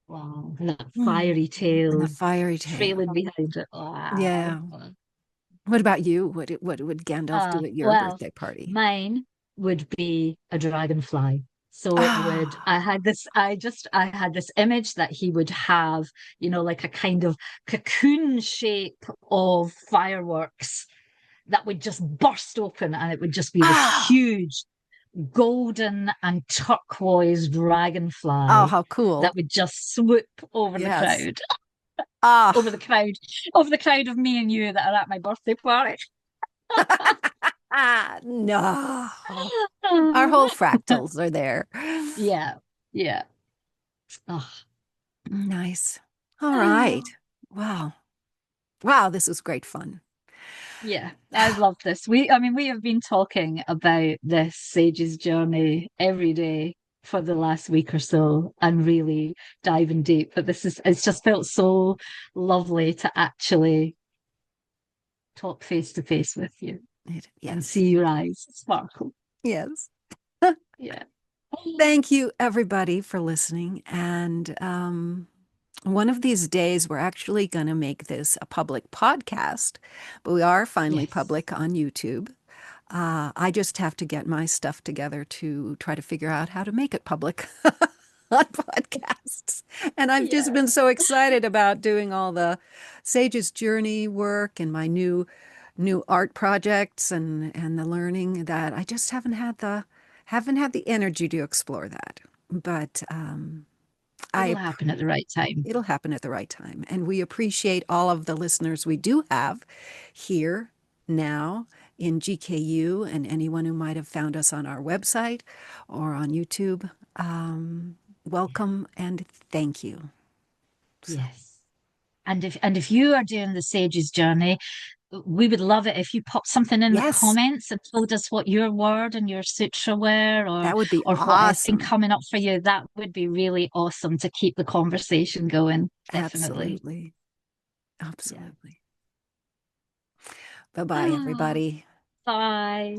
[SPEAKER 2] wow. And that
[SPEAKER 1] Mm.
[SPEAKER 2] fiery
[SPEAKER 1] And the
[SPEAKER 2] tail
[SPEAKER 1] fiery tail.
[SPEAKER 2] trailing behind it. Wow.
[SPEAKER 1] Yeah. What about you? What would Gandalf do at your
[SPEAKER 2] Well,
[SPEAKER 1] birthday party?
[SPEAKER 2] mine would be a dragonfly. So it would,
[SPEAKER 1] Ah,
[SPEAKER 2] I had this image that he would have, like a kind of cocoon shape of fireworks that would just burst open, and it would just be this
[SPEAKER 1] ah,
[SPEAKER 2] huge golden and turquoise
[SPEAKER 1] oh,
[SPEAKER 2] dragonfly
[SPEAKER 1] how cool.
[SPEAKER 2] that would just swoop over the
[SPEAKER 1] Yes.
[SPEAKER 2] crowd, over the
[SPEAKER 1] Ah.
[SPEAKER 2] crowd, over the crowd of me and you that are at my birthday party.
[SPEAKER 1] No. Our whole fractals are there.
[SPEAKER 2] Yeah, yeah.
[SPEAKER 1] Nice. All right.
[SPEAKER 2] Oh.
[SPEAKER 1] Wow. Wow, this was great fun.
[SPEAKER 2] Yeah, I've loved this. We have been talking about this Sage's journey every day for the last week or so and really diving deep. But it's just felt so lovely to actually talk face to face with you and
[SPEAKER 1] Yes.
[SPEAKER 2] see your eyes sparkle.
[SPEAKER 1] Yes.
[SPEAKER 2] Yeah.
[SPEAKER 1] Thank you, everybody, for listening. And one of these days, we're actually going to make this a public podcast, but we are finally
[SPEAKER 2] Yes.
[SPEAKER 1] public on YouTube. I just have to get my stuff together to try to figure out how to make it public on podcasts. And I've just
[SPEAKER 2] Yeah.
[SPEAKER 1] been so excited about doing all the Sage's Journey work and my new art projects and the learning that I just haven't had the energy to explore that. But I
[SPEAKER 2] It'll happen at the right time.
[SPEAKER 1] it'll happen at the right time. And we appreciate all of the listeners we do have here now in GKU, and anyone who might have found us on our website or on YouTube. Welcome and thank you. So,
[SPEAKER 2] Yes. And if you are doing the Sage's journey, we would love it if you popped something in the
[SPEAKER 1] yes,
[SPEAKER 2] comments and told us what your word and your sutra were, or
[SPEAKER 1] that would be
[SPEAKER 2] what has been
[SPEAKER 1] awesome.
[SPEAKER 2] coming up for you. That would be really awesome to keep the conversation going. Definitely.
[SPEAKER 1] Absolutely.
[SPEAKER 2] Yeah.
[SPEAKER 1] Absolutely. Bye bye, everybody.
[SPEAKER 2] Bye.